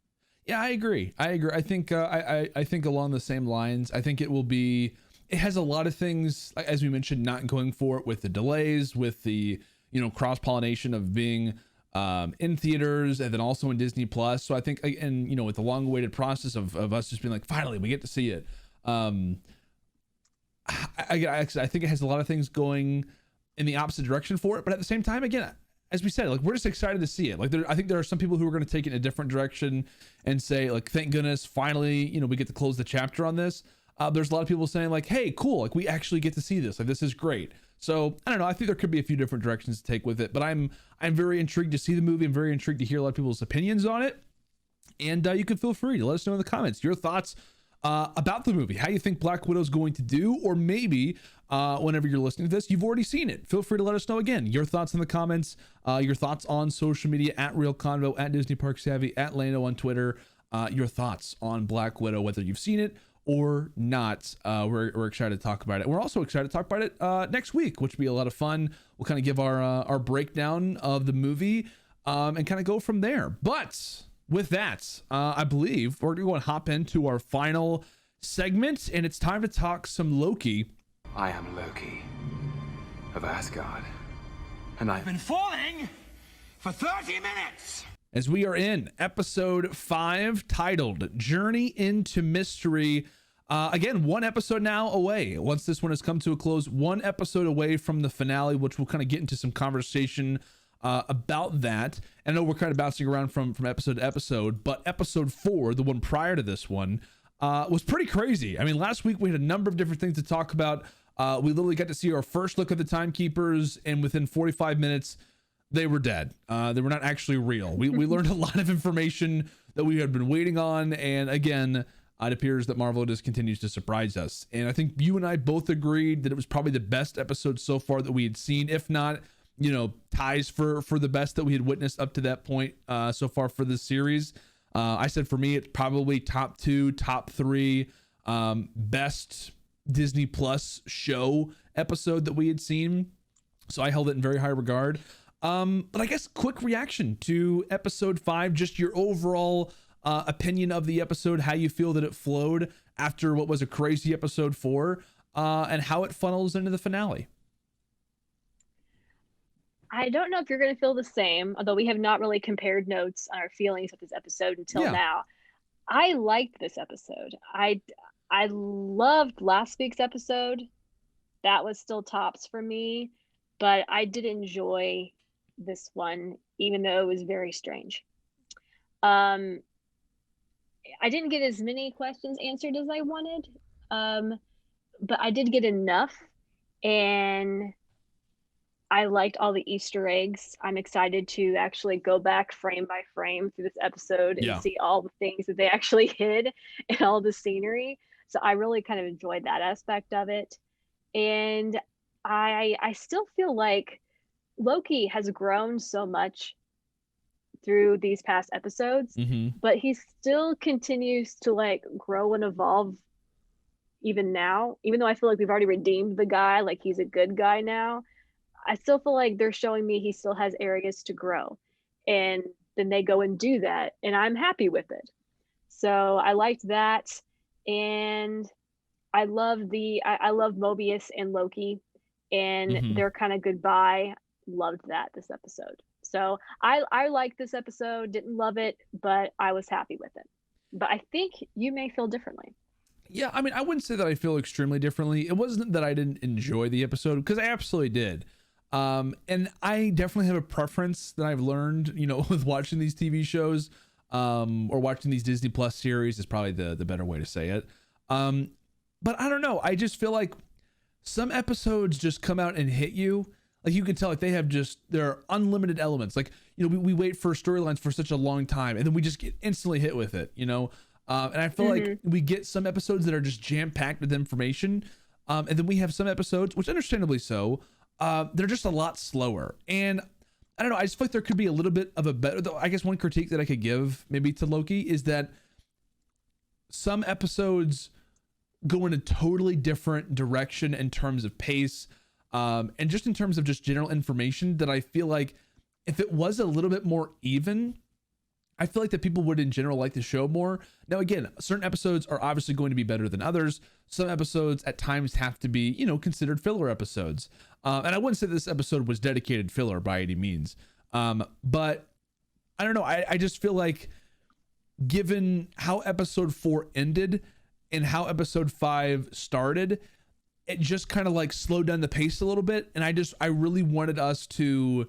Yeah, I agree. I think I think along the same lines. I think it will be. It has a lot of things, as we mentioned, not going for it with the delays, with the cross pollination of being in theaters and then also in Disney Plus. So I think, and with the long awaited process of us just being like, finally we get to see it. I think it has a lot of things going in the opposite direction for it, but at the same time, again, as we said, like, we're just excited to see it. Like, I think there are some people who are going to take it in a different direction and say, like, thank goodness finally we get to close the chapter on this. There's a lot of people saying like, hey, cool, like we actually get to see this, like this is great. So I don't know, I think there could be a few different directions to take with it, but I'm very intrigued to see the movie. I'm very intrigued to hear a lot of people's opinions on it, and you can feel free to let us know in the comments your thoughts about the movie, how you think Black Widow's going to do, or maybe whenever you're listening to this, you've already seen it. Feel free to let us know again your thoughts in the comments, your thoughts on social media at Real Convo, at Disney Park Savvy, at Lano on Twitter, your thoughts on Black Widow, whether you've seen it or not. We're excited to talk about it. We're also excited to talk about it next week, which will be a lot of fun. We'll kind of give our breakdown of the movie and kind of go from there. But with that, I believe we're going to hop into our final segment, and it's time to talk some Loki. I am Loki of Asgard, and I've been falling for 30 minutes. As we are in episode 5, titled Journey into Mystery. Again, one episode now away. Once this one has come to a close, one episode away from the finale, which we'll kind of get into some conversation about that. And I know we're kind of bouncing around from episode to episode, but episode 4, the one prior to this one, was pretty crazy. I mean, last week we had a number of different things to talk about. We literally got to see our first look at the timekeepers, and within 45 minutes, they were dead. They were not actually real. We learned a lot of information that we had been waiting on. And again, it appears that Marvel just continues to surprise us. And I think you and I both agreed that it was probably the best episode so far that we had seen, if not, ties for the best that we had witnessed up to that point so far for this series. I said for me, it's probably top 2, top 3 best Disney Plus show episode that we had seen. So I held it in very high regard. But I guess quick reaction to episode 5, just your overall opinion of the episode, how you feel that it flowed after what was a crazy episode 4, and how it funnels into the finale. I don't know if you're going to feel the same, although we have not really compared notes on our feelings of this episode until now. I liked this episode. I loved last week's episode. That was still tops for me, but I did enjoy this one, even though it was very strange. I didn't get as many questions answered as I wanted, but I did get enough, and I liked all the Easter eggs. I'm excited to actually go back frame by frame through this episode and see all the things that they actually hid and all the scenery. So I really kind of enjoyed that aspect of it. And I still feel like Loki has grown so much through these past episodes, but he still continues to like grow and evolve even now. Even though I feel like we've already redeemed the guy, like he's a good guy now, I still feel like they're showing me he still has areas to grow. and then they go and do that, and I'm happy with it. So I liked that, and I love Mobius and Loki, and Hmm. their kind of goodbye. Loved that this episode. So I liked this episode. Didn't love it, but I was happy with it. But I think you may feel differently. Yeah, I mean, I wouldn't say that I feel extremely differently. It wasn't that I didn't enjoy the episode, because I absolutely did. And I definitely have a preference that I've learned, with watching these TV shows, or watching these Disney Plus series is probably the better way to say it. But I don't know. I just feel like some episodes just come out and hit you. Like, you can tell, like, there are unlimited elements. Like, we wait for storylines for such a long time, and then we just get instantly hit with it, And I feel like we get some episodes that are just jam-packed with information. And then we have some episodes, which understandably so, they're just a lot slower. And I don't know, I just feel like there could be a little bit of a better, I guess one critique that I could give maybe to Loki is that some episodes go in a totally different direction in terms of pace, and just in terms of just general information, that I feel like if it was a little bit more even, I feel like that people would in general like the show more. Now, again, certain episodes are obviously going to be better than others. Some episodes at times have to be, considered filler episodes. And I wouldn't say this episode was dedicated filler by any means. But I don't know. I just feel like, given how episode 4 ended and how episode 5 started, it just kind of like slowed down the pace a little bit. And I really wanted us to,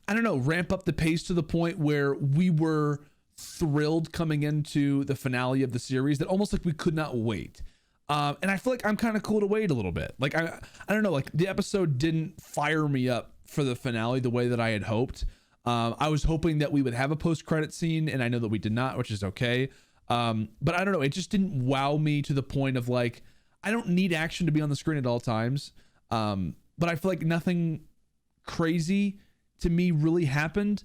I don't know, ramp up the pace to the point where we were thrilled coming into the finale of the series, that almost like we could not wait. And I feel like I'm kind of cool to wait a little bit. Like, I don't know, like the episode didn't fire me up for the finale the way that I had hoped. I was hoping that we would have a post-credit scene, and I know that we did not, which is okay. But I don't know, it just didn't wow me to the point of like, I don't need action to be on the screen at all times. But I feel like nothing crazy to me really happened.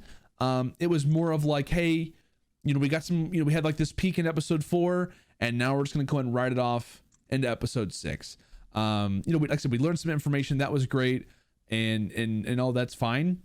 It was more of like, hey, we got some, we had like this peak in episode 4, and now we're just going to go ahead and write it off into episode 6. Like I said, we learned some information that was great, and all that's fine.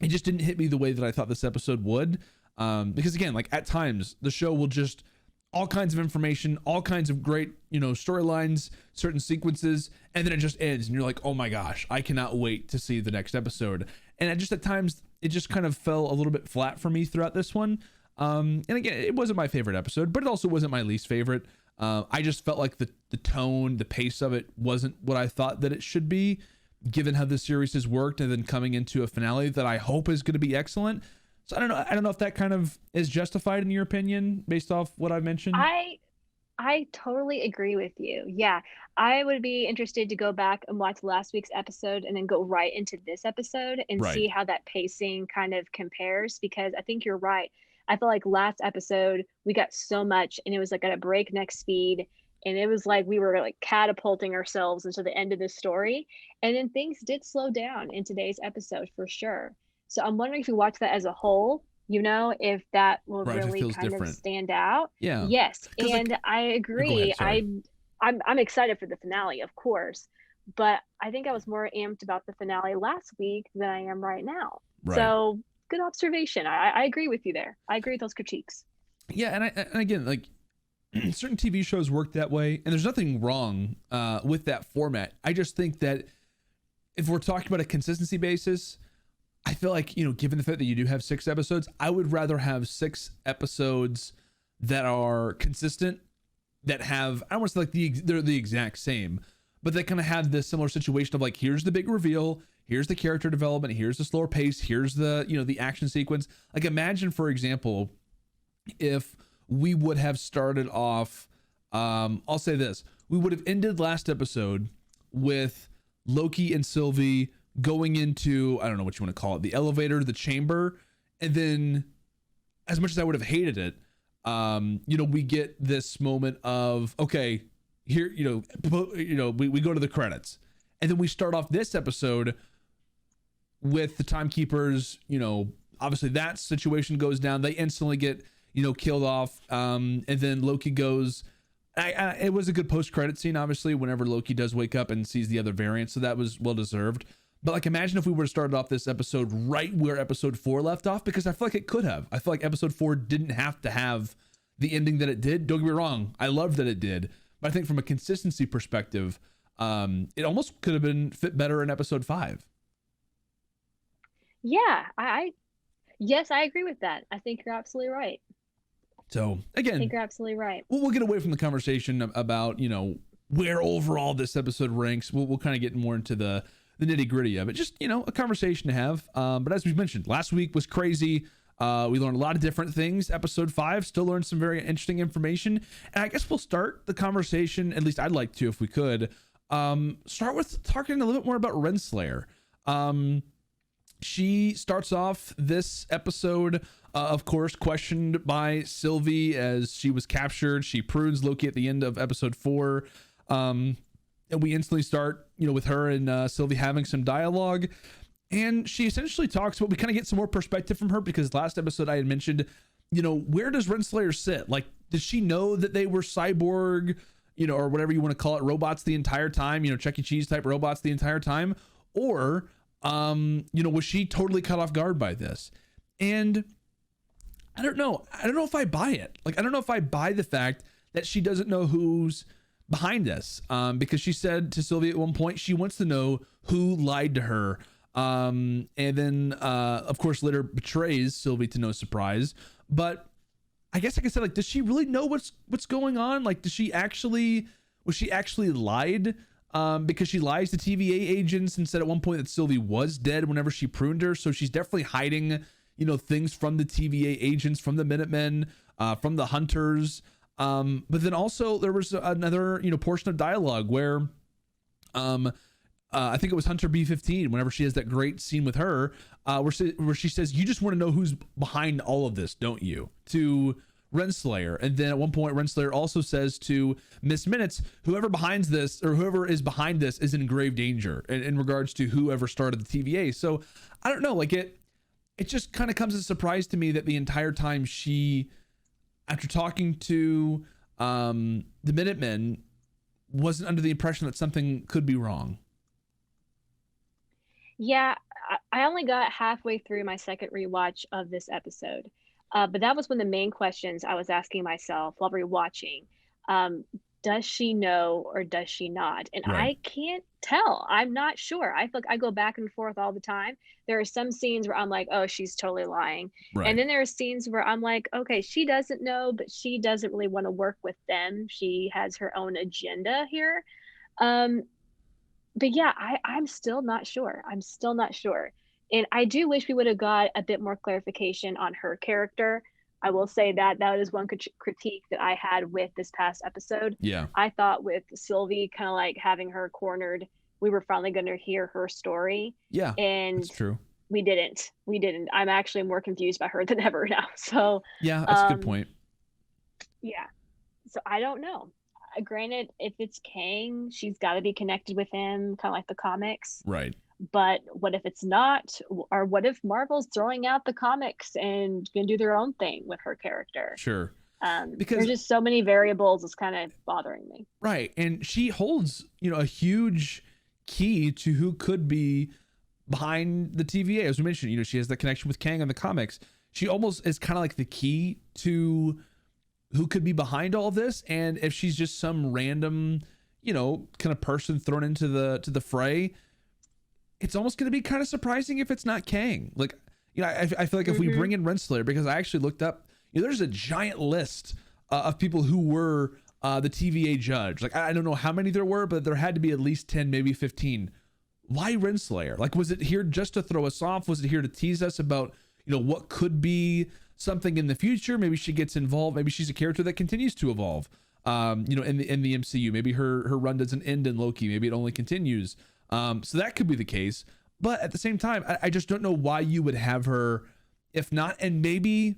It just didn't hit me the way that I thought this episode would. Because again, like at times the show will just, all kinds of information, all kinds of great, storylines, certain sequences, and then it just ends and you're like, oh my gosh, I cannot wait to see the next episode. And at times it just kind of fell a little bit flat for me throughout this one. And again, it wasn't my favorite episode, but it also wasn't my least favorite. I just felt like the tone, the pace of it wasn't what I thought that it should be, given how the series has worked, and then coming into a finale that I hope is going to be excellent. So I don't know if that kind of is justified in your opinion based off what I've mentioned. I totally agree with you. Yeah, I would be interested to go back and watch last week's episode and then go right into this episode and Right. see how that pacing kind of compares, because I think you're right. I feel like last episode we got so much, and it was like at a breakneck speed, and it was like we were like catapulting ourselves into the end of the story, and then things did slow down in today's episode for sure. So I'm wondering if you watch that as a whole, if that will Right, if it really feels kind different. of stand out. Yeah. Yes, 'Cause, like- and I Go agree. ahead, sorry. I'm excited for the finale, of course, but I think I was more amped about the finale last week than I am right now. Right. So good observation. I agree with you there. I agree with those critiques. Yeah, and again, like certain TV shows work that way, and there's nothing wrong with that format. I just think that if we're talking about a consistency basis, I feel like, given the fact that you do have 6 episodes, I would rather have 6 episodes that are consistent, that have, I don't want to say like they're the exact same, but they kind of have this similar situation of like, here's the big reveal, here's the character development, here's the slower pace, here's the, the action sequence. Like, imagine, for example, if we would have started off, I'll say this, we would have ended last episode with Loki and Sylvie going into, I don't know what you want to call it, the elevator, the chamber, and then, as much as I would have hated it, we get this moment of, okay, here, we go to the credits, and then we start off this episode with the timekeepers. Obviously that situation goes down, they instantly get killed off, and then Loki goes, it was a good post-credit scene, obviously, whenever Loki does wake up and sees the other variant, so that was well deserved. But like, imagine if we were to start off this episode right where episode 4 left off, because I feel like it could have. I feel like episode 4 didn't have to have the ending that it did. Don't get me wrong, I love that it did, but I think from a consistency perspective, it almost could have been fit better in episode 5. Yeah, yes, I agree with that. I think you're absolutely right. So I again, think you're absolutely right. we'll get away from the conversation about, you know, where overall this episode ranks. We'll kind of get more into the nitty gritty of it. Just, you know, a conversation to have. But as we mentioned, last week was crazy. We learned a lot of different things. Episode 5 still learned some very interesting information. And I guess we'll start the conversation, at least I'd like to, if we could, start with talking a little bit more about Renslayer. She starts off this episode, of course, questioned by Sylvie as she was captured. She prunes Loki at the end of episode 4. And we instantly start, you know, with her and Sylvie having some dialogue. And she essentially talks about, we kind of get some more perspective from her, because last episode I had mentioned, you know, where does Renslayer sit? Like, did she know that they were cyborg, you know, or whatever you want to call it, robots the entire time, you know, Chuck E. Cheese type robots the entire time? Or, you know, was she totally caught off guard by this? And I don't know if I buy it. Like, I don't know if I buy the fact that she doesn't know who's behind this, because she said to Sylvie at one point she wants to know who lied to her, and then of course later betrays Sylvie to no surprise. But I guess, like I said, like, does she really know what's going on? Like, was she actually lied, because she lies to TVA agents and said at one point that Sylvie was dead whenever she pruned her? So she's definitely hiding, you know, things from the TVA agents, from the Minutemen, from the Hunters. But then also there was another, you know, portion of dialogue where, I think it was Hunter B-15, whenever she has that great scene with her, where she says, "You just want to know who's behind all of this, don't you?" to Renslayer. And then at one point, Renslayer also says to Miss Minutes, whoever is behind this is in grave danger in regards to whoever started the TVA. So I don't know, like, it just kind of comes as a surprise to me that the entire time she, after talking to the Minutemen, wasn't under the impression that something could be wrong. Yeah, I only got halfway through my second rewatch of this episode. But that was one of the main questions I was asking myself while rewatching. Does she know or does she not? And Right. I can't tell. I'm not sure. I feel like I go back and forth all the time. There are some scenes where I'm like, oh, she's totally lying. Right. And then there are scenes where I'm like, okay, she doesn't know, but she doesn't really want to work with them. She has her own agenda here. But yeah, I'm still not sure. I'm still not sure. And I do wish we would have got a bit more clarification on her character. I will say that is one critique that I had with this past episode. Yeah. I thought with Sylvie kind of like having her cornered, we were finally going to hear her story. Yeah. And That's true. We didn't. I'm actually more confused by her than ever now. So Yeah, that's a good point. yeah. So I don't know. Granted, if it's Kang, she's got to be connected with him, kind of like the comics. Right. But what if it's not? Or what if Marvel's throwing out the comics and gonna do their own thing with her character? Sure. Because there's just so many variables. It's kind of bothering me. Right. And she holds, you know, a huge key to who could be behind the TVA. As we mentioned, you know, she has that connection with Kang in the comics. She almost is kind of like the key to who could be behind all of this. And if she's just some random, you know, kind of person thrown into the fray, it's almost going to be kind of surprising if it's not Kang. Like, you know, I feel like if we bring in Renslayer, because I actually looked up, you know, there's a giant list of people who were the TVA judge. Like, I don't know how many there were, but there had to be at least 10, maybe 15. Why Renslayer? Like, was it here just to throw us off? Was it here to tease us about, you know, what could be something in the future? Maybe she gets involved. Maybe she's a character that continues to evolve. You know, in the MCU. Maybe her run doesn't end in Loki. Maybe it only continues. So that could be the case. But at the same time, I just don't know why you would have her if not. And maybe,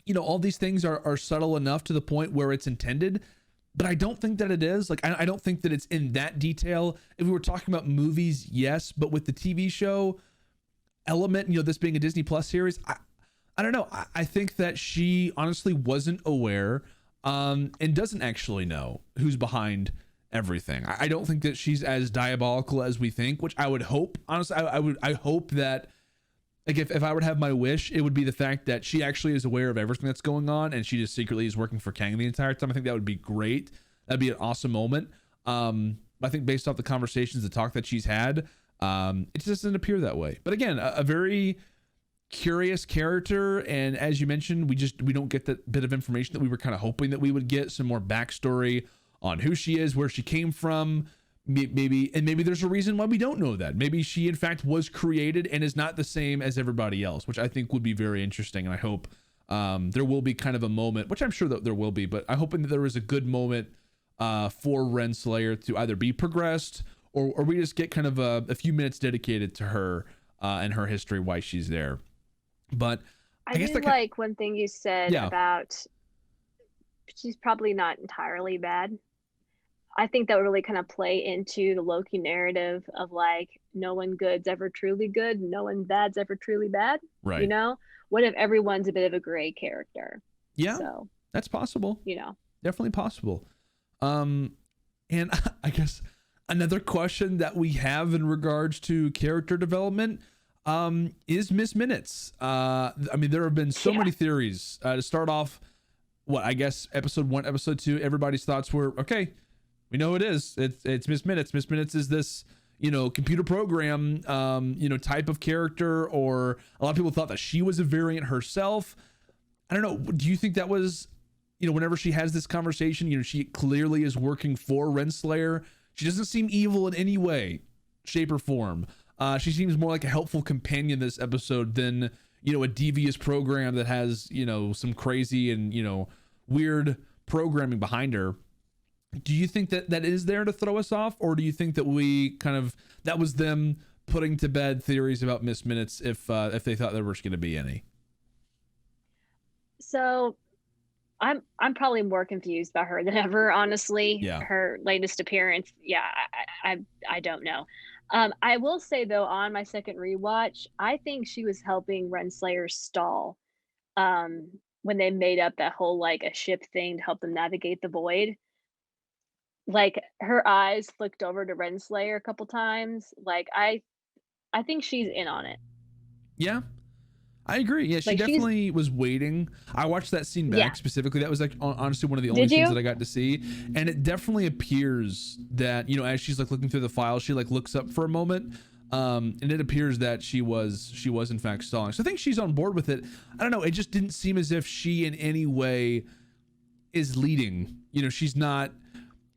you know, all these things are subtle enough to the point where it's intended, but I don't think that it is. Like, I don't think that it's in that detail. If we were talking about movies, yes, but with the TV show element, you know, this being a Disney Plus series, I don't know. I think that she honestly wasn't aware, and doesn't actually know who's behind everything. I don't think that she's as diabolical as we think, which I would hope. Honestly, I hope that, like, if I were to have my wish, it would be the fact that she actually is aware of everything that's going on and she just secretly is working for Kang the entire time. I think that would be great. That'd be an awesome moment. I think based off the conversations, the talk that she's had, it just doesn't appear that way. But again, a very curious character, and as you mentioned, we don't get that bit of information that we were kind of hoping that we would get, some more backstory on who she is, where she came from, maybe there's a reason why we don't know that. Maybe she in fact was created and is not the same as everybody else, which I think would be very interesting. And I hope there will be kind of a moment, which I'm sure that there will be, but I'm hoping that there is a good moment for Renslayer to either be progressed or we just get kind of a few minutes dedicated to her and her history, why she's there. But I guess like one thing you said about she's probably not entirely bad. I think that would really kind of play into the Loki narrative of like, no one good's ever truly good, no one bad's ever truly bad. Right. You know, what if everyone's a bit of a gray character? Yeah, so that's possible. You know, definitely possible. And I guess another question that we have in regards to character development is Miss Minutes. I mean, there have been so many theories. To start off, I guess episode 1, episode 2, everybody's thoughts were, okay, we know it is. It's Miss Minutes. Miss Minutes is this, computer program, type of character, or a lot of people thought that she was a variant herself. I don't know. Do you think that was, whenever she has this conversation, she clearly is working for Renslayer. She doesn't seem evil in any way, shape, or form. She seems more like a helpful companion this episode than, a devious program that has, some crazy and, weird programming behind her. Do you think that is there to throw us off, or do you think that that was them putting to bed theories about Miss Minutes if they thought there was going to be any? So I'm probably more confused about her than ever, honestly. Yeah. Her latest appearance, I don't know. I will say though, on my second rewatch, I think she was helping Renslayer stall when they made up that whole like a ship thing to help them navigate the void. Like her eyes flicked over to Renslayer a couple times. Like I think she's in on it. Yeah, I agree. Yeah, she definitely was waiting. I watched that scene back specifically. That was like honestly one of the only scenes that I got to see, and it definitely appears that as she's like looking through the file, she like looks up for a moment, and it appears that she was in fact stalling. So I think she's on board with it. I don't know. It just didn't seem as if she in any way is leading. She's not.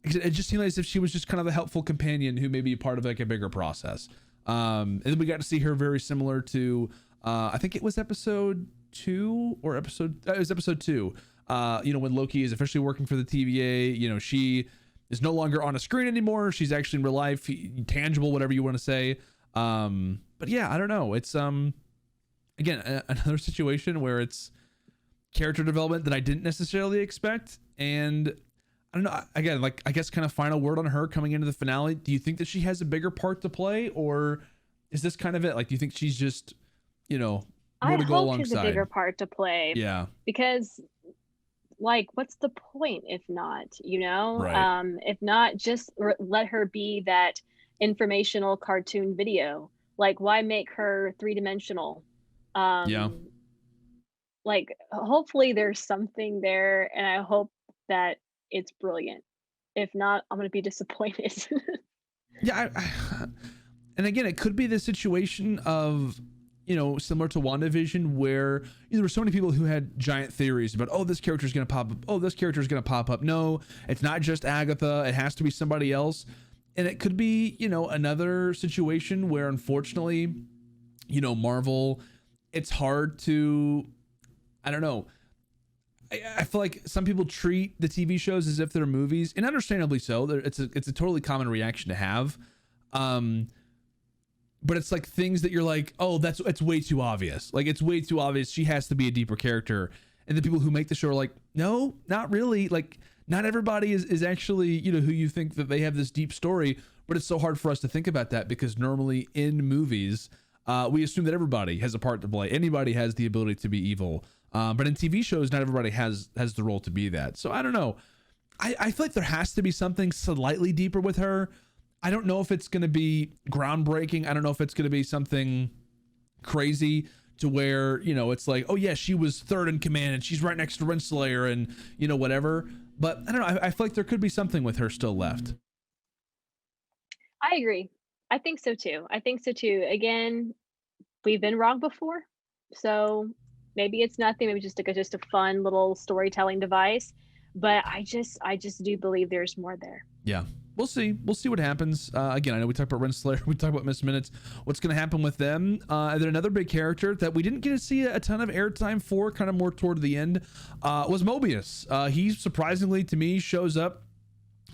It just seemed as if she was just kind of a helpful companion who may be part of like a bigger process. And then we got to see her very similar to, I think it was episode 2 or it was episode 2. When Loki is officially working for the TVA, she is no longer on a screen anymore. She's actually in real life, tangible, whatever you want to say. But yeah, I don't know. It's, again, another situation where it's character development that I didn't necessarily expect. And I don't know. Again, like, I guess kind of final word on her coming into the finale. Do you think that she has a bigger part to play, or is this kind of it? Like, do you think she's just, more to go alongside? I hope she's a bigger part to play. Yeah. Because, like, what's the point if not, Right. If not, just let her be that informational cartoon video. Like, why make her 3-dimensional? Like, hopefully there's something there, and I hope that it's brilliant. If not, I'm going to be disappointed. Yeah. And again, it could be the situation of, similar to WandaVision, where there were so many people who had giant theories about, oh, this character is going to pop up. Oh, this character is going to pop up. No, it's not just Agatha. It has to be somebody else. And it could be, another situation where, unfortunately, Marvel, it's hard to, I don't know. I feel like some people treat the TV shows as if they're movies, and understandably so. It's a totally common reaction to have. But it's like things that you're like, oh, it's way too obvious. Like, it's way too obvious. She has to be a deeper character. And the people who make the show are like, no, not really. Like, not everybody is actually, who you think that they have this deep story. But it's so hard for us to think about that because normally in movies, we assume that everybody has a part to play. Anybody has the ability to be evil. But in TV shows, not everybody has the role to be that. So I don't know. I feel like there has to be something slightly deeper with her. I don't know if it's going to be groundbreaking. I don't know if it's going to be something crazy to where, you know, it's like, oh yeah, she was third in command and she's right next to Renslayer and, you know, whatever. But I don't know. I feel like there could be something with her still left. I agree. I think so too. Again, we've been wrong before. So maybe it's nothing, maybe just just a fun little storytelling device. But I just do believe there's more there. Yeah. We'll see what happens. Again, I know we talked about Renslayer, we talked about Miss Minutes. What's going to happen with them? And then another big character that we didn't get to see a ton of airtime for, kind of more toward the end, was Mobius. He surprisingly to me shows up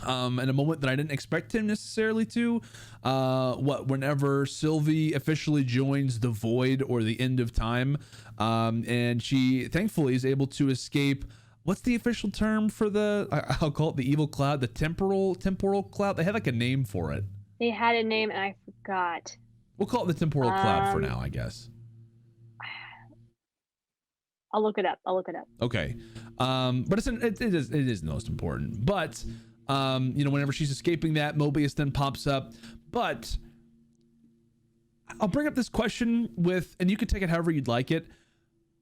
in a moment that I didn't expect him necessarily to. Whenever Sylvie officially joins the Void or the End of Time, and she thankfully is able to escape. What's the official term for I'll call it the evil cloud, the temporal cloud? They had like a name for it. They had a name and I forgot. We'll call it the temporal cloud for now, I guess. I'll look it up. Okay. But it is the most important. But you know, whenever she's escaping that, Mobius then pops up. But I'll bring up this question and you can take it however you'd like it.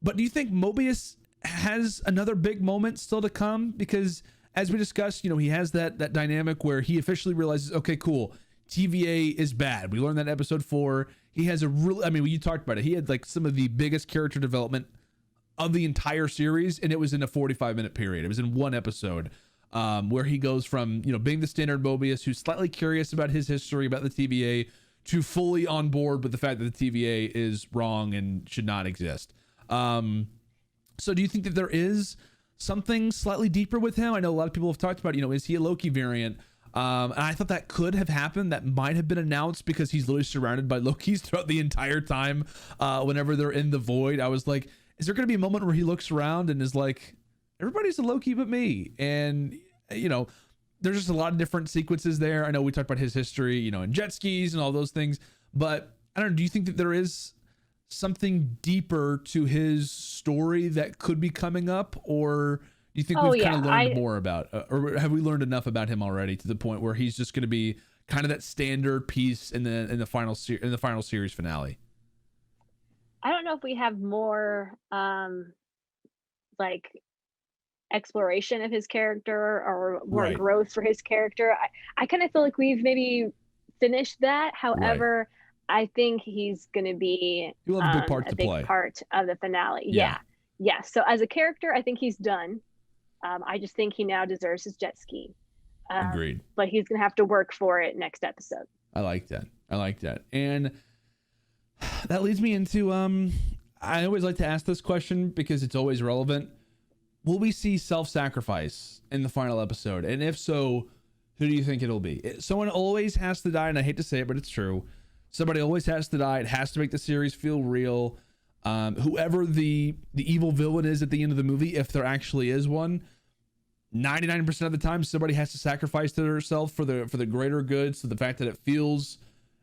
But do you think Mobius has another big moment still to come? Because as we discussed, you know, he has that dynamic where he officially realizes, okay, cool, TVA is bad. We learned that in episode 4. He has when you talked about it, he had like some of the biggest character development of the entire series, and it was in a 45-minute period. It was in one episode, where he goes from, you know, being the standard Mobius who's slightly curious about his history, about the TVA, to fully on board with the fact that the TVA is wrong and should not exist. So do you think that there is something slightly deeper with him? I know a lot of people have talked about, you know, is he a Loki variant? And I thought that could have happened. That might have been announced because he's literally surrounded by Lokis throughout the entire time. Whenever they're in the Void, I was like, is there going to be a moment where he looks around and is like, everybody's a Loki but me? And, you know, there's just a lot of different sequences there. I know we talked about his history, you know, and jet skis and all those things, but I don't know. Do you think that there is something deeper to his story that could be coming up, or do you think we've kind of learned more about, or have we learned enough about him already to the point where he's just going to be kind of that standard piece in the final series finale? I don't know if we have more like exploration of his character or more growth for his character. I kind of feel like we've maybe finished that. However, I think he's going to be a big part of the finale. Yeah. So as a character, I think he's done. I just think he now deserves his jet ski. Agreed. But he's going to have to work for it next episode. I like that. And that leads me into, I always like to ask this question because it's always relevant. Will we see self-sacrifice in the final episode? And if so, who do you think it'll be? Someone always has to die, and I hate to say it, but it's true. Somebody always has to die. It has to make the series feel real. Whoever the evil villain is at the end of the movie, if there actually is one, 99% of the time, somebody has to sacrifice to themselves for the greater good. So the fact that it feels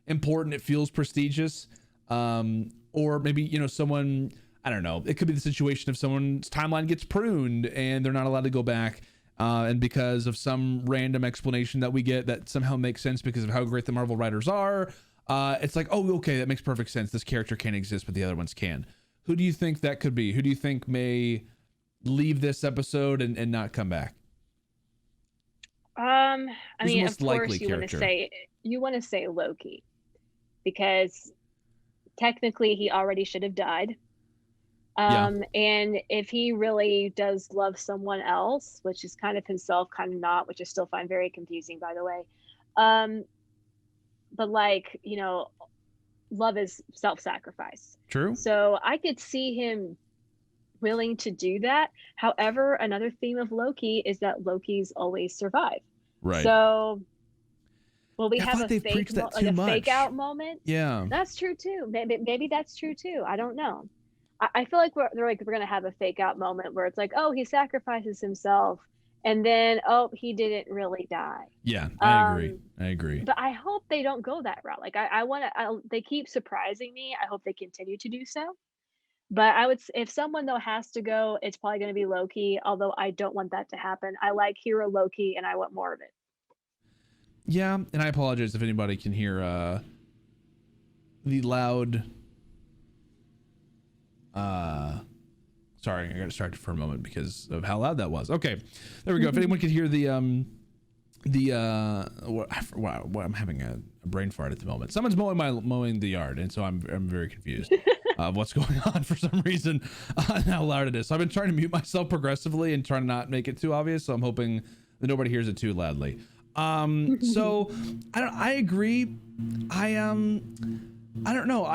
important, it feels prestigious, or maybe, you know, someone, I don't know, it could be the situation of someone's timeline gets pruned and they're not allowed to go back. And because of some random explanation that we get that somehow makes sense because of how great the Marvel writers are, it's like, oh, okay, that makes perfect sense. This character can't exist, but the other ones can. Who do you think that could be? Who do you think may leave this episode and not come back? I mean, of course you want to say Loki, because technically he already should have died. And if he really does love someone else, which is kind of himself, kind of not, which I still find very confusing, by the way. But like, you know, love is self-sacrifice. True. So I could see him willing to do that. However, another theme of Loki is that Loki's always survive. Right. So will we have a fake out moment? Yeah. That's true too. Maybe that's true too. I don't know. I feel like we're going to have a fake out moment where it's like, oh, he sacrifices himself, and then, oh, he didn't really die. Yeah, I agree. But I hope they don't go that route. Like I want to. They keep surprising me. I hope they continue to do so. But if someone though has to go, it's probably going to be Loki. Although I don't want that to happen. I like hero Loki, and I want more of it. Yeah, and I apologize if anybody can hear the loud. Sorry, I got distracted for a moment because of how loud that was. Okay, there we go. If anyone could hear I'm having a brain fart at the moment. Someone's mowing the yard, and so I'm very confused of what's going on for some reason and how loud it is. So I've been trying to mute myself progressively and trying to not make it too obvious. So I'm hoping that nobody hears it too loudly. So I agree. I don't know.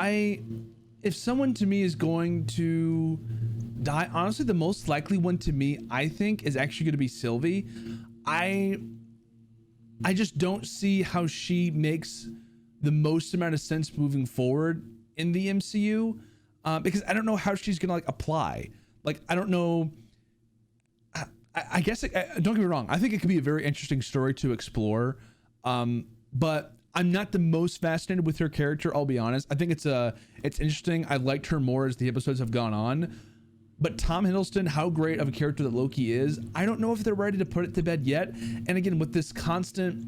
If someone to me is going to die, honestly, the most likely one to me, I think, is actually going to be Sylvie. I just don't see how she makes the most amount of sense moving forward in the MCU, because I don't know how she's gonna like apply. Like, I don't know. I guess don't get me wrong. I think it could be a very interesting story to explore, but I'm not the most fascinated with her character. I'll be honest. I think it's interesting. I liked her more as the episodes have gone on. But Tom Hiddleston, how great of a character that Loki is, I don't know if they're ready to put it to bed yet. And again, with this constant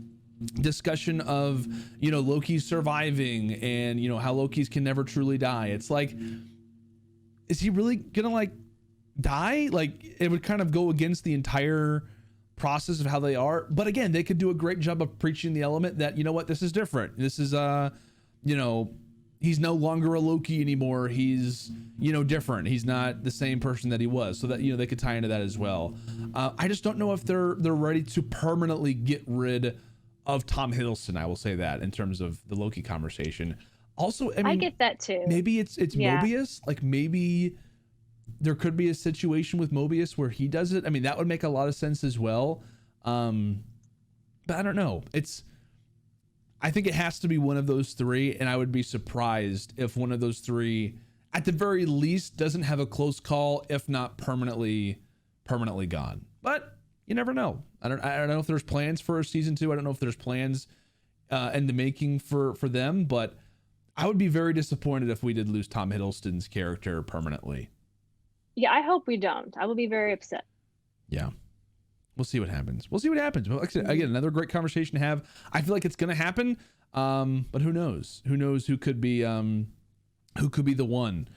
discussion of, Loki surviving and, how Lokis can never truly die. It's like, is he really gonna die? Like, it would kind of go against the entire process of how they are. But again, they could do a great job of preaching the element that, this is different. This is, he's no longer a Loki anymore. He's, different. He's not the same person that he was. So that, they could tie into that as well. I just don't know if they're ready to permanently get rid of Tom Hiddleston. I will say that in terms of the Loki conversation. Also, I get that too. Maybe it's Mobius. Like, maybe there could be a situation with Mobius where he does it. I mean, that would make a lot of sense as well. But I don't know. I think it has to be one of those three, and I would be surprised if one of those three, at the very least, doesn't have a close call, if not permanently gone. But you never know. I don't know if there's plans for a season 2. I don't know if there's plans in the making for them, but I would be very disappointed if we did lose Tom Hiddleston's character permanently. Yeah, I hope we don't. I will be very upset. Yeah. We'll see what happens. But like I said, again, another great conversation to have. I feel like it's going to happen. But who knows? Who knows who could be the one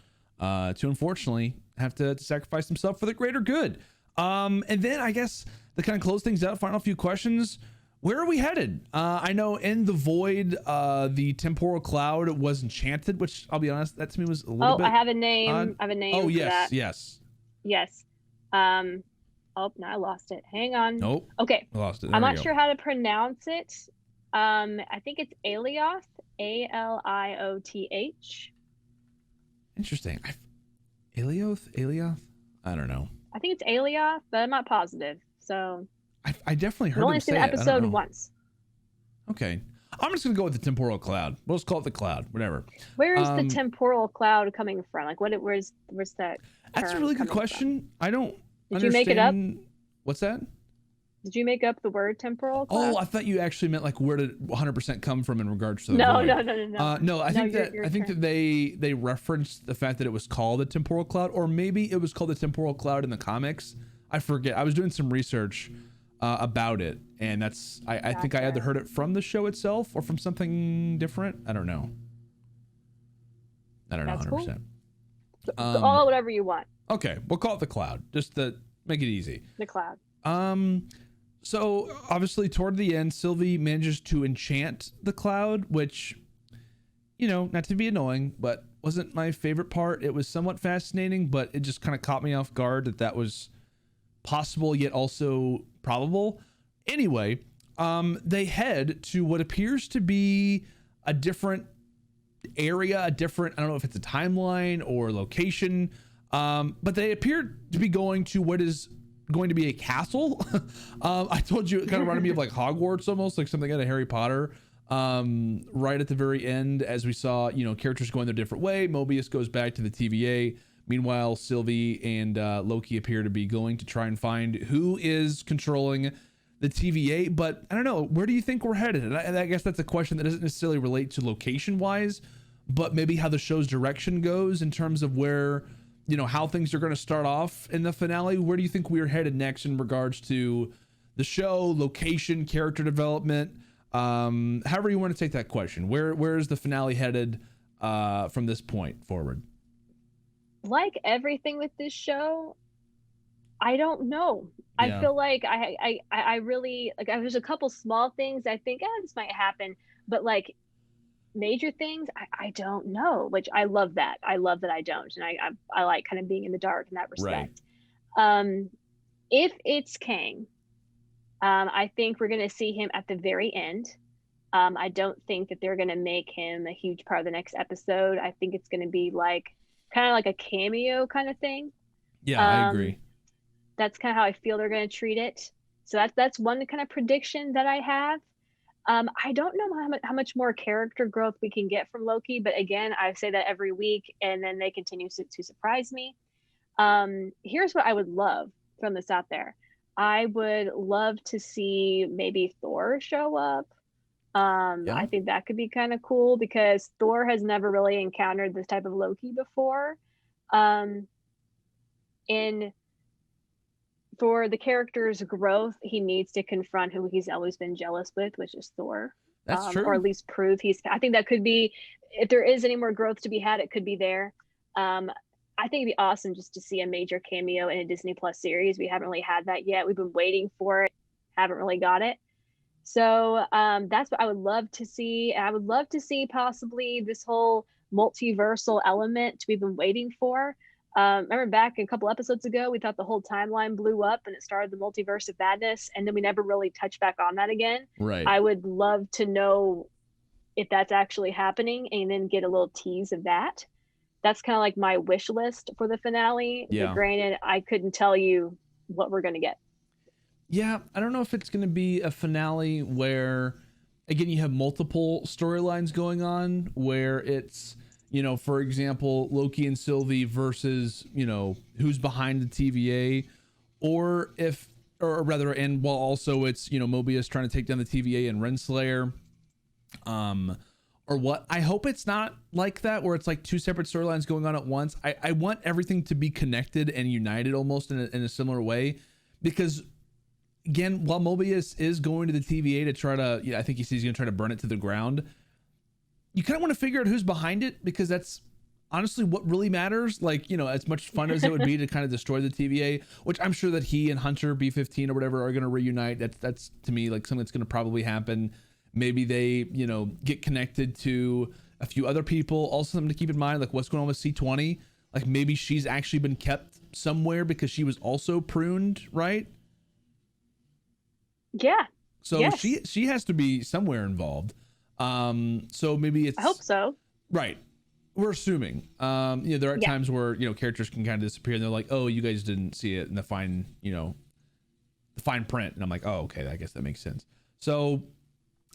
to unfortunately have to sacrifice himself for the greater good. And then I guess to kind of close things out, final few questions. Where are we headed? I know in the void, the temporal cloud was enchanted, which I'll be honest, that to me was a little bit. I have a name. odd. I have a name. Oh, yes. Yes. Oh, now I lost it. Hang on. Nope. Okay. I lost it. I'm not sure how to pronounce it. I think it's Alioth. Alioth. Interesting. Alioth? I don't know. I think it's Alioth, but I'm not positive. So I definitely heard I've only him seen say the it. episode once. Okay. I'm just gonna go with the temporal cloud. We'll just call it the cloud, whatever. Where is the temporal cloud coming from? Like, where's that? That's a really good question. I don't. Did you make it up? What's that? Did you make up the word temporal cloud? Oh, I thought you actually meant like where did 100% come from in regards to the No. No, I think that they referenced the fact that it was called a temporal cloud, or maybe it was called a temporal cloud in the comics. I forget. I was doing some research about it, and that's I think I either heard it from the show itself or from something different. I don't know. That's 100%. Cool. All whatever you want. Okay, we'll call it the cloud, just to make it easy. The cloud. So obviously toward the end, Sylvie manages to enchant the cloud, which, not to be annoying, but wasn't my favorite part. It was somewhat fascinating, but it just kind of caught me off guard that was possible yet also probable. Anyway, they head to what appears to be a different area, I don't know if it's a timeline or location, but they appear to be going to what is going to be a castle. I told you it kind of reminded me of like Hogwarts, almost like something out of Harry Potter. Right at the very end, as we saw, characters going their different way. Mobius goes back to the TVA. Meanwhile, Sylvie and Loki appear to be going to try and find who is controlling the TVA. But I don't know, where do you think we're headed? And I guess that's a question that doesn't necessarily relate to location wise, but maybe how the show's direction goes in terms of where how things are going to start off in the finale. Where do you think we're headed next in regards to the show, location, character development? However you want to take that question. Where is the finale headed from this point forward? Like everything with this show, I don't know. Yeah. I feel like I really like. There's a couple small things I think, this might happen, but like major things, I don't know. Which I love that. I love that I don't, and I like kind of being in the dark in that respect. Right. If it's Kang, I think we're going to see him at the very end. I don't think that they're going to make him a huge part of the next episode. I think it's going to be like kind of like a cameo kind of thing. Yeah, I agree. That's kind of how I feel they're going to treat it. So that's one kind of prediction that I have. I don't know how much more character growth we can get from Loki, but again, I say that every week, and then they continue to surprise me. Here's what I would love from this out there. I would love to see maybe Thor show up. Yeah. I think that could be kind of cool because Thor has never really encountered this type of Loki before. And for the character's growth, he needs to confront who he's always been jealous with, which is Thor. That's true. Or at least prove I think that could be, if there is any more growth to be had, it could be there. I think it'd be awesome just to see a major cameo in a Disney Plus series. We haven't really had that yet. We've been waiting for it, haven't really got it. So that's what I would love to see. I would love to see possibly this whole multiversal element we've been waiting for. Remember back a couple episodes ago, we thought the whole timeline blew up and it started the multiverse of madness, and then we never really touched back on that again. Right. I would love to know if that's actually happening and then get a little tease of that. That's kind of like my wish list for the finale. Yeah. But granted, I couldn't tell you what we're going to get. Yeah, I don't know if it's going to be a finale where, again, you have multiple storylines going on, where it's, for example, Loki and Sylvie versus, who's behind the TVA, or rather, while also it's, Mobius trying to take down the TVA and Renslayer, or what. I hope it's not like that, where it's like two separate storylines going on at once. I want everything to be connected and united almost in a similar way, because again, while Mobius is going to the TVA to try to, I think he says he's going to try to burn it to the ground, you kind of want to figure out who's behind it, because that's honestly what really matters. Like, as much fun as it would be to kind of destroy the TVA, which I'm sure that he and Hunter B-15 or whatever are going to reunite. That's to me like something that's going to probably happen. Maybe they, get connected to a few other people. Also something to keep in mind, like what's going on with C20. Like maybe she's actually been kept somewhere because she was also pruned, right? Yeah. So yes. she has to be somewhere involved. So maybe it's, I hope so. Right. We're assuming. There are times where, characters can kind of disappear and they're like, oh, you guys didn't see it in the fine print. And I'm like, oh, okay, I guess that makes sense. So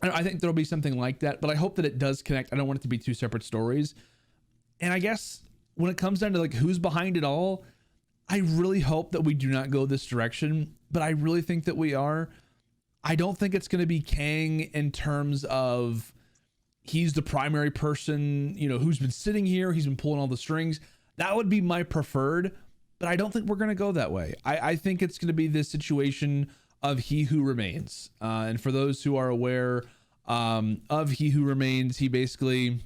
I think there'll be something like that, but I hope that it does connect. I don't want it to be two separate stories. And I guess when it comes down to like who's behind it all, I really hope that we do not go this direction, but I really think that we are. I don't think it's going to be Kang in terms of he's the primary person, who's been sitting here. He's been pulling all the strings. That would be my preferred, but I don't think we're going to go that way. I think it's going to be this situation of He Who Remains. And for those who are aware of He Who Remains, he basically,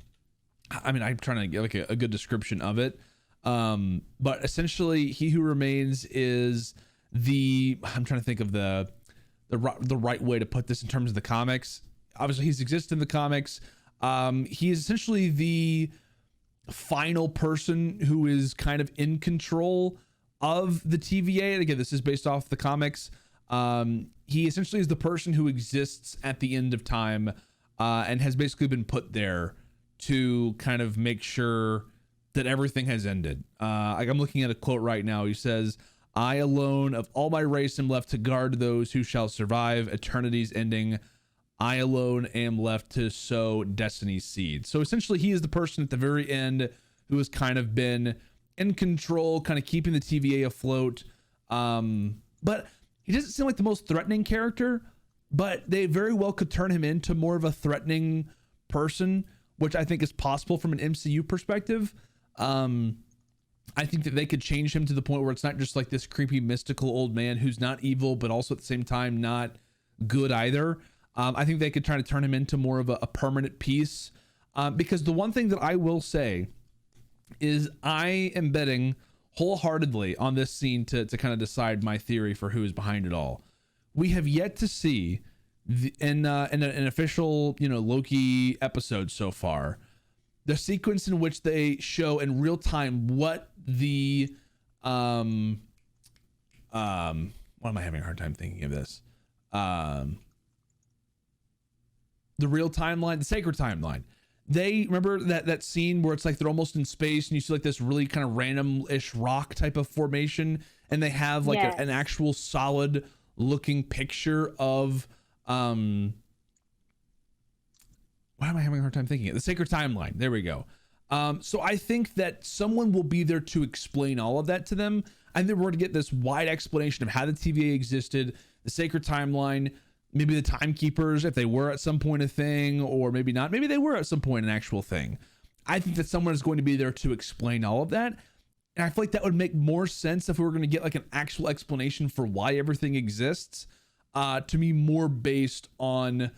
I'm trying to get like a good description of it. But essentially He Who Remains is I'm trying to think of the right way to put this in terms of the comics. Obviously he's existed in the comics. He is essentially the final person who is kind of in control of the TVA. And again, this is based off the comics. He essentially is the person who exists at the end of time, and has basically been put there to kind of make sure that everything has ended. Like I'm looking at a quote right now. He says, "I alone of all my race am left to guard those who shall survive eternity's ending. I alone am left to sow destiny's seed." So essentially he is the person at the very end who has kind of been in control, kind of keeping the TVA afloat. But he doesn't seem like the most threatening character, but they very well could turn him into more of a threatening person, which I think is possible from an MCU perspective. I think that they could change him to the point where it's not just like this creepy mystical old man who's not evil, but also at the same time not good either. I think they could try to turn him into more of a permanent piece. Because the one thing that I will say is I am betting wholeheartedly on this scene to kind of decide my theory for who is behind it all. We have yet to see in an official, Loki episode so far, the sequence in which they show in real time what the what am I having a hard time thinking of this? The real timeline, the sacred timeline. They remember that scene where it's like they're almost in space and you see like this really kind of random-ish rock type of formation, and they have like an actual solid looking picture of why am I having a hard time thinking of it? The sacred timeline. There we go. So I think that someone will be there to explain all of that to them. I think we're going to get this wide explanation of how the TVA existed, the sacred timeline, maybe the timekeepers, if they were at some point a thing, or maybe not. Maybe they were at some point an actual thing. I think that someone is going to be there to explain all of that. And I feel like that would make more sense if we were going to get like an actual explanation for why everything exists, to me more based on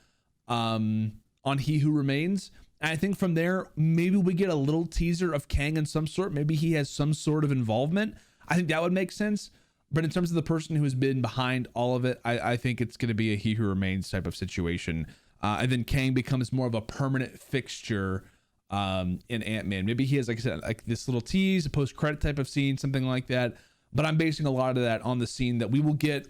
He Who Remains. And I think from there, maybe we get a little teaser of Kang in some sort. Maybe he has some sort of involvement. I think that would make sense. But in terms of the person who has been behind all of it, I think it's going to be a He Who Remains type of situation. And then Kang becomes more of a permanent fixture in Ant-Man. Maybe he has, like I said, like this little tease, a post-credit type of scene, something like that. But I'm basing a lot of that on the scene that we will get.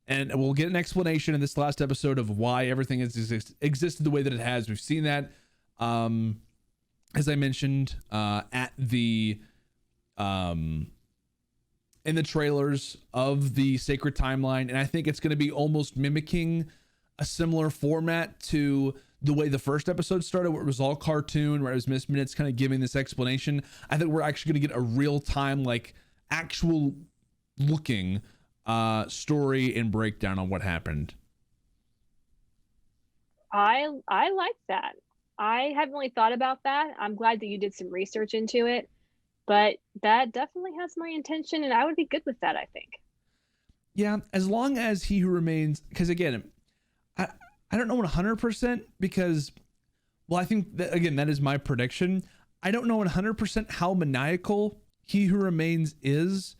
And we'll get an explanation in this last episode of why everything has existed the way that it has. We've seen that, as I mentioned, at the in the trailers of the sacred timeline. And I think it's going to be almost mimicking a similar format to the way the first episode started, where it was all cartoon, where it was Miss Minutes kind of giving this explanation. I think we're actually going to get a real time, like actual looking story and breakdown on what happened. I like that. I haven't really thought about that. I'm glad that you did some research into it, but that definitely has my intention, and I would be good with that, I think. Yeah, as long as He Who Remains, because again, I don't know 100%, because, well, I think that, again, that is my prediction. I don't know 100% how maniacal He Who Remains is,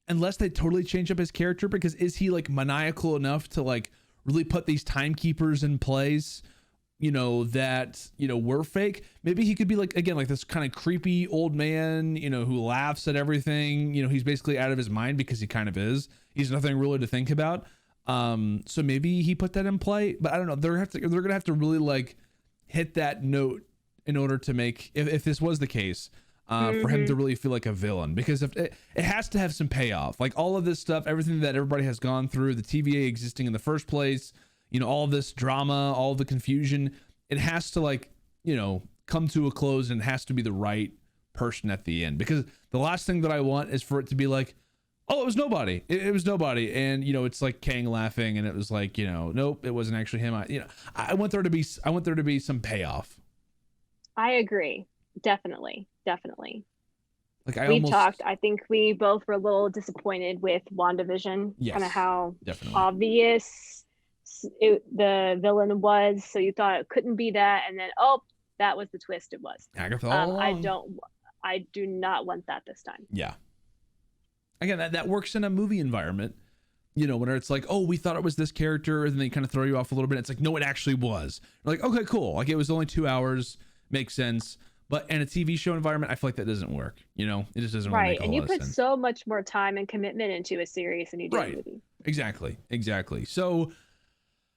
unless they totally change up his character, because is he like maniacal enough to like really put these timekeepers in place, that, were fake? Maybe he could be like, again, like this kind of creepy old man, who laughs at everything. He's basically out of his mind, because he kind of is. He's nothing really to think about. So maybe he put that in play, but I don't know. They're going to have to really like hit that note in order to make, if this was the case, for him to really feel like a villain, because if it has to have some payoff, like all of this stuff, everything that everybody has gone through, the TVA existing in the first place, all of this drama, all of the confusion, it has to like, come to a close, and it has to be the right person at the end, because the last thing that I want is for it to be like, oh, it was nobody. It was nobody. And, it's like Kang laughing, and it was like, nope, it wasn't actually him. I want there to be some payoff. I agree. Definitely. Like I think we both were a little disappointed with WandaVision, yes, kind of how definitely obvious the villain was. So you thought it couldn't be that, and then that was the twist. It was Agatha. I do not want that this time. Yeah. Again, that works in a movie environment, when it's like, oh, we thought it was this character, and they kind of throw you off a little bit. It's like, no, it actually was. You're like, okay, cool. Like, it was only 2 hours, makes sense. But in a TV show environment, I feel like that doesn't work. It just doesn't really make a whole lot of sense. And you put so much more time and commitment into a series than you do a movie. Exactly. So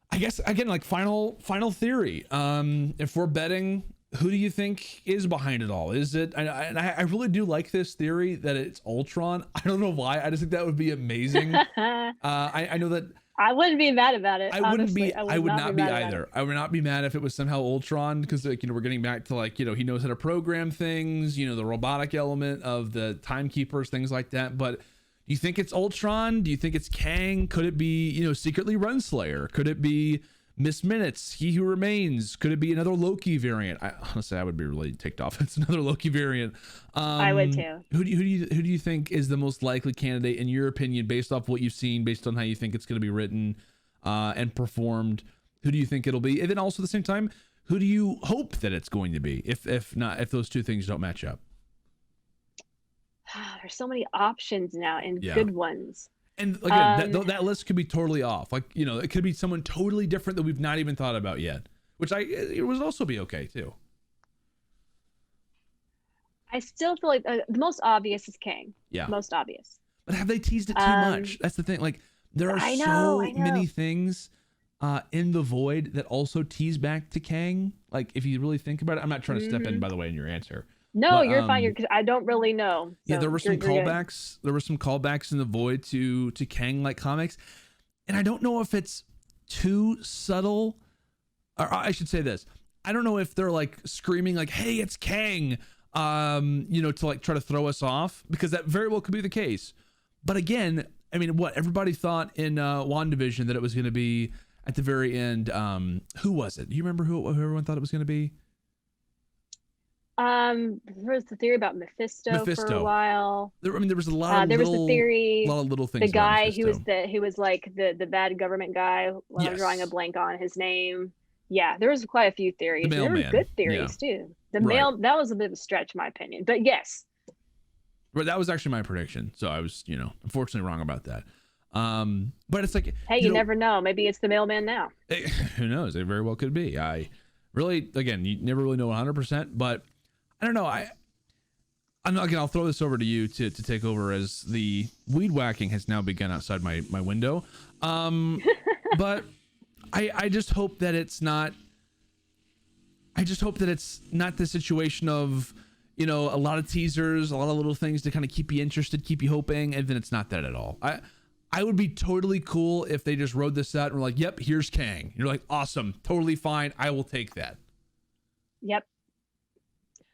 I guess, again, like final theory. If we're betting, who do you think is behind it all? Is it, and I really do like this theory that it's Ultron. I don't know why. I just think that would be amazing. I know that I wouldn't be mad about it. I would not be either. I would not be mad if it was somehow Ultron, because like, we're getting back to like, he knows how to program things, the robotic element of the timekeepers, things like that. But do you think it's Ultron? Do you think it's Kang? Could it be, secretly Renslayer? Could it be Miss Minutes, He Who Remains. Could it be another Loki variant? Honestly, I would be really ticked off if it's another Loki variant. I would too. Who do you think is the most likely candidate in your opinion, based off what you've seen, based on how you think it's going to be written and performed? Who do you think it'll be? And then also at the same time, who do you hope that it's going to be? If those two things don't match up. There's so many options now and good ones. And again, that list could be totally off. Like, you know, it could be someone totally different that we've not even thought about yet, which it would also be okay too. I still feel like the most obvious is Kang. Yeah. Most obvious. But have they teased it too much? That's the thing. Like, there are so many things in the void that also tease back to Kang. Like, if you really think about it, I'm not trying to step in, by the way, in your answer. No, but, you're fine. I don't really know. So yeah, there were some callbacks. There were some callbacks in the void to Kang like comics, and I don't know if it's too subtle, or I should say this. I don't know if they're like screaming like, "Hey, it's Kang," you know, to like try to throw us off, because that very well could be the case. But again, I mean, what everybody thought in WandaVision that it was going to be at the very end. Who was it? Do you remember who everyone thought it was going to be? There was the theory about Mephisto for a while. There was a lot of there was the theory, a lot of little things. The guy who was like the bad government guy. Well, yes. I'm drawing a blank on his name. Yeah, there was quite a few theories. There were good theories too. That was a bit of a stretch, in my opinion. But yes. But that was actually my prediction. So I was, you know, unfortunately wrong about that. But it's like, hey, you never know. Maybe it's the mailman now. Who knows? It very well could be. I really, again, you never really know 100%, but I don't know. I'll throw this over to you to take over, as the weed whacking has now begun outside my window. But I just hope that it's not. I just hope that it's not the situation of, you know, a lot of teasers, a lot of little things to kind of keep you interested, keep you hoping, and then it's not that at all. I would be totally cool if they just rode this out and were like, "Yep, here's Kang." You're like, "Awesome, totally fine. I will take that." Yep.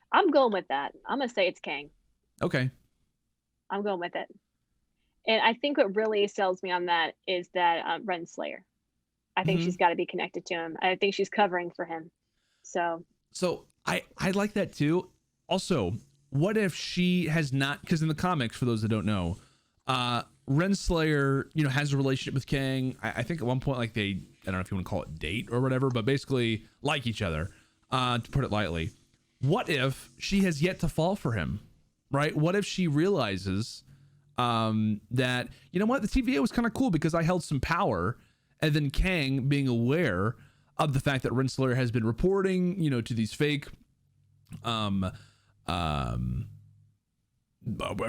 I'm going with that. I'm going to say it's Kang. Okay. I'm going with it. And I think what really sells me on that is that Renslayer. I think she's got to be connected to him. I think she's covering for him. So I like that too. Also, what if she has not, because in the comics, for those that don't know, Renslayer, you know, has a relationship with Kang. I think at one point, like I don't know if you want to call it date or whatever, but basically like each other, to put it lightly. What if she has yet to fall for him, right? What if she realizes that, you know what, the TVA was kind of cool because I held some power, and then Kang, being aware of the fact that Renslayer has been reporting, you know, to these fake, whatever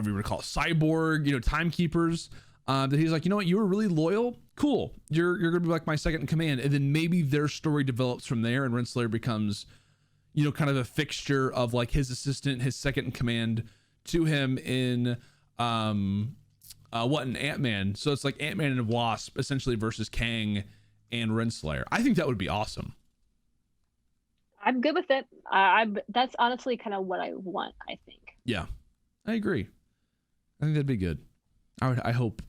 you would call it, cyborg, you know, timekeepers, that he's like, you know what, you were really loyal, cool, you're gonna be like my second in command, and then maybe their story develops from there, and Renslayer becomes, you know, kind of a fixture of like his assistant, his second in command to him in in Ant-Man. So it's like Ant-Man and Wasp essentially versus Kang and Renslayer. I think that would be awesome. I'm good with it. That's honestly kind of what I want, I think. Yeah, I agree. I think that'd be good. I hope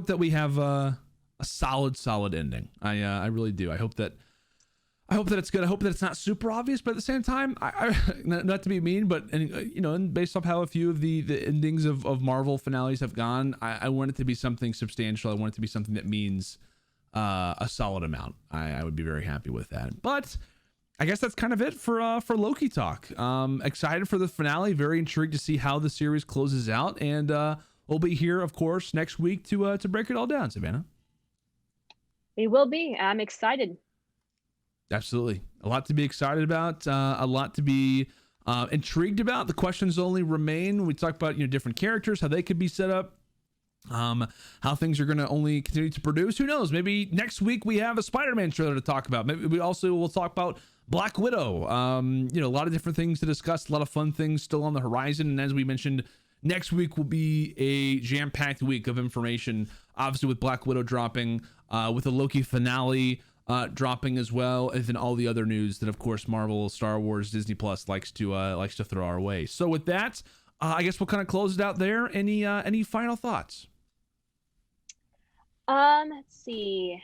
that we have a solid ending. I really do. I hope that it's good. I hope that it's not super obvious, but at the same time, I not to be mean, but you know, and based off how a few of the endings of Marvel finales have gone, I want it to be something substantial. I want it to be something that means a solid amount. I would be very happy with that. But I guess that's kind of it for Loki talk. Excited for the finale. Very intrigued to see how the series closes out, and we'll be here, of course, next week to break it all down. Savannah, we will be. I'm excited. Absolutely. A lot to be excited about, a lot to be intrigued about. The questions only remain. We talked about, you know, different characters, how they could be set up, how things are going to only continue to produce. Who knows? Maybe next week we have a Spider-Man trailer to talk about. Maybe we also will talk about Black Widow. You know, a lot of different things to discuss, a lot of fun things still on the horizon. And as we mentioned, next week will be a jam-packed week of information, obviously with Black Widow dropping, with the Loki finale dropping as well, and then all the other news that, of course, Marvel, Star Wars, Disney Plus likes to throw our way. So with that, I guess we'll kind of close it out there. Any final thoughts? Let's see.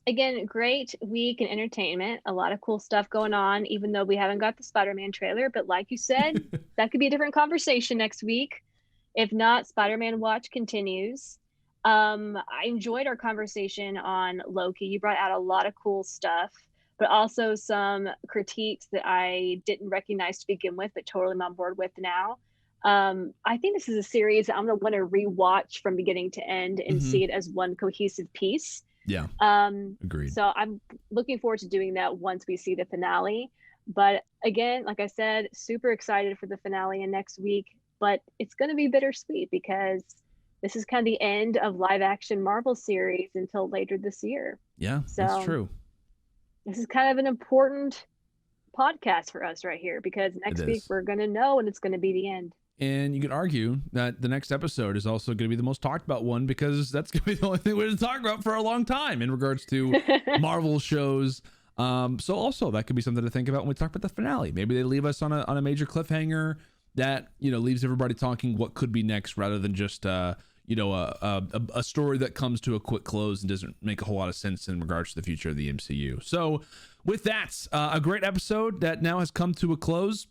Again, great week in entertainment. A lot of cool stuff going on, even though we haven't got the Spider-Man trailer. But like you said, that could be a different conversation next week. If not, Spider-Man watch continues. I enjoyed our conversation on Loki. You brought out a lot of cool stuff, but also some critiques that I didn't recognize to begin with, but totally I'm on board with now. I think this is a series that I'm going to want to rewatch from beginning to end and see it as one cohesive piece. Yeah. Agreed. So I'm looking forward to doing that once we see the finale. But again, like I said, super excited for the finale and next week, but it's going to be bittersweet because this is kind of the end of live action Marvel series until later this year. Yeah, so that's true. This is kind of an important podcast for us right here because next week we're going to know and it's going to be the end. And you could argue that the next episode is also going to be the most talked about one because that's going to be the only thing we're going to talk about for a long time in regards to Marvel shows. So also that could be something to think about when we talk about the finale. Maybe they leave us on a major cliffhanger that, leaves everybody talking what could be next rather than just, a story that comes to a quick close and doesn't make a whole lot of sense in regards to the future of the MCU. So with that, a great episode that now has come to a close.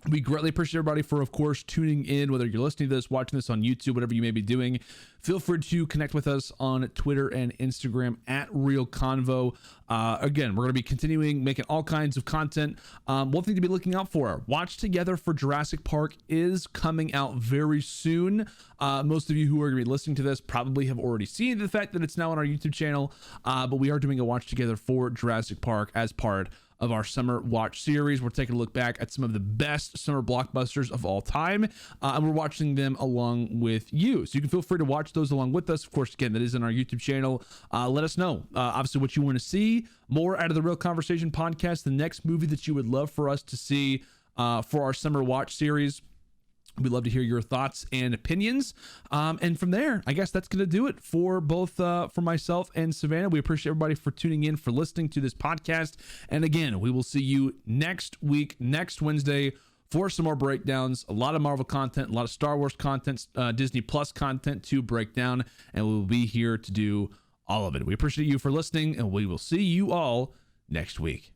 We greatly appreciate everybody for, of course, tuning in, whether you're listening to this, watching this on YouTube, whatever you may be doing. Feel free to connect with us on Twitter and Instagram at Real Convo. Again, we're going to be continuing making all kinds of content. One thing to be looking out for, Watch Together for Jurassic Park is coming out very soon. Most of you who are going to be listening to this probably have already seen the fact that it's now on our YouTube channel, but we are doing a Watch Together for Jurassic Park as part of our summer watch series. We're taking a look back at some of the best summer blockbusters of all time, and we're watching them along with you. So you can feel free to watch those along with us. Of course, again, that is on our YouTube channel. Let us know, obviously, what you want to see more out of the Real Conversation podcast, the next movie that you would love for us to see for our summer watch series. We'd love to hear your thoughts and opinions. And from there, I guess that's going to do it for both for myself and Savannah. We appreciate everybody for tuning in, for listening to this podcast. And again, we will see you next week, next Wednesday, for some more breakdowns. A lot of Marvel content, a lot of Star Wars content, Disney Plus content to break down. And we will be here to do all of it. We appreciate you for listening, and we will see you all next week.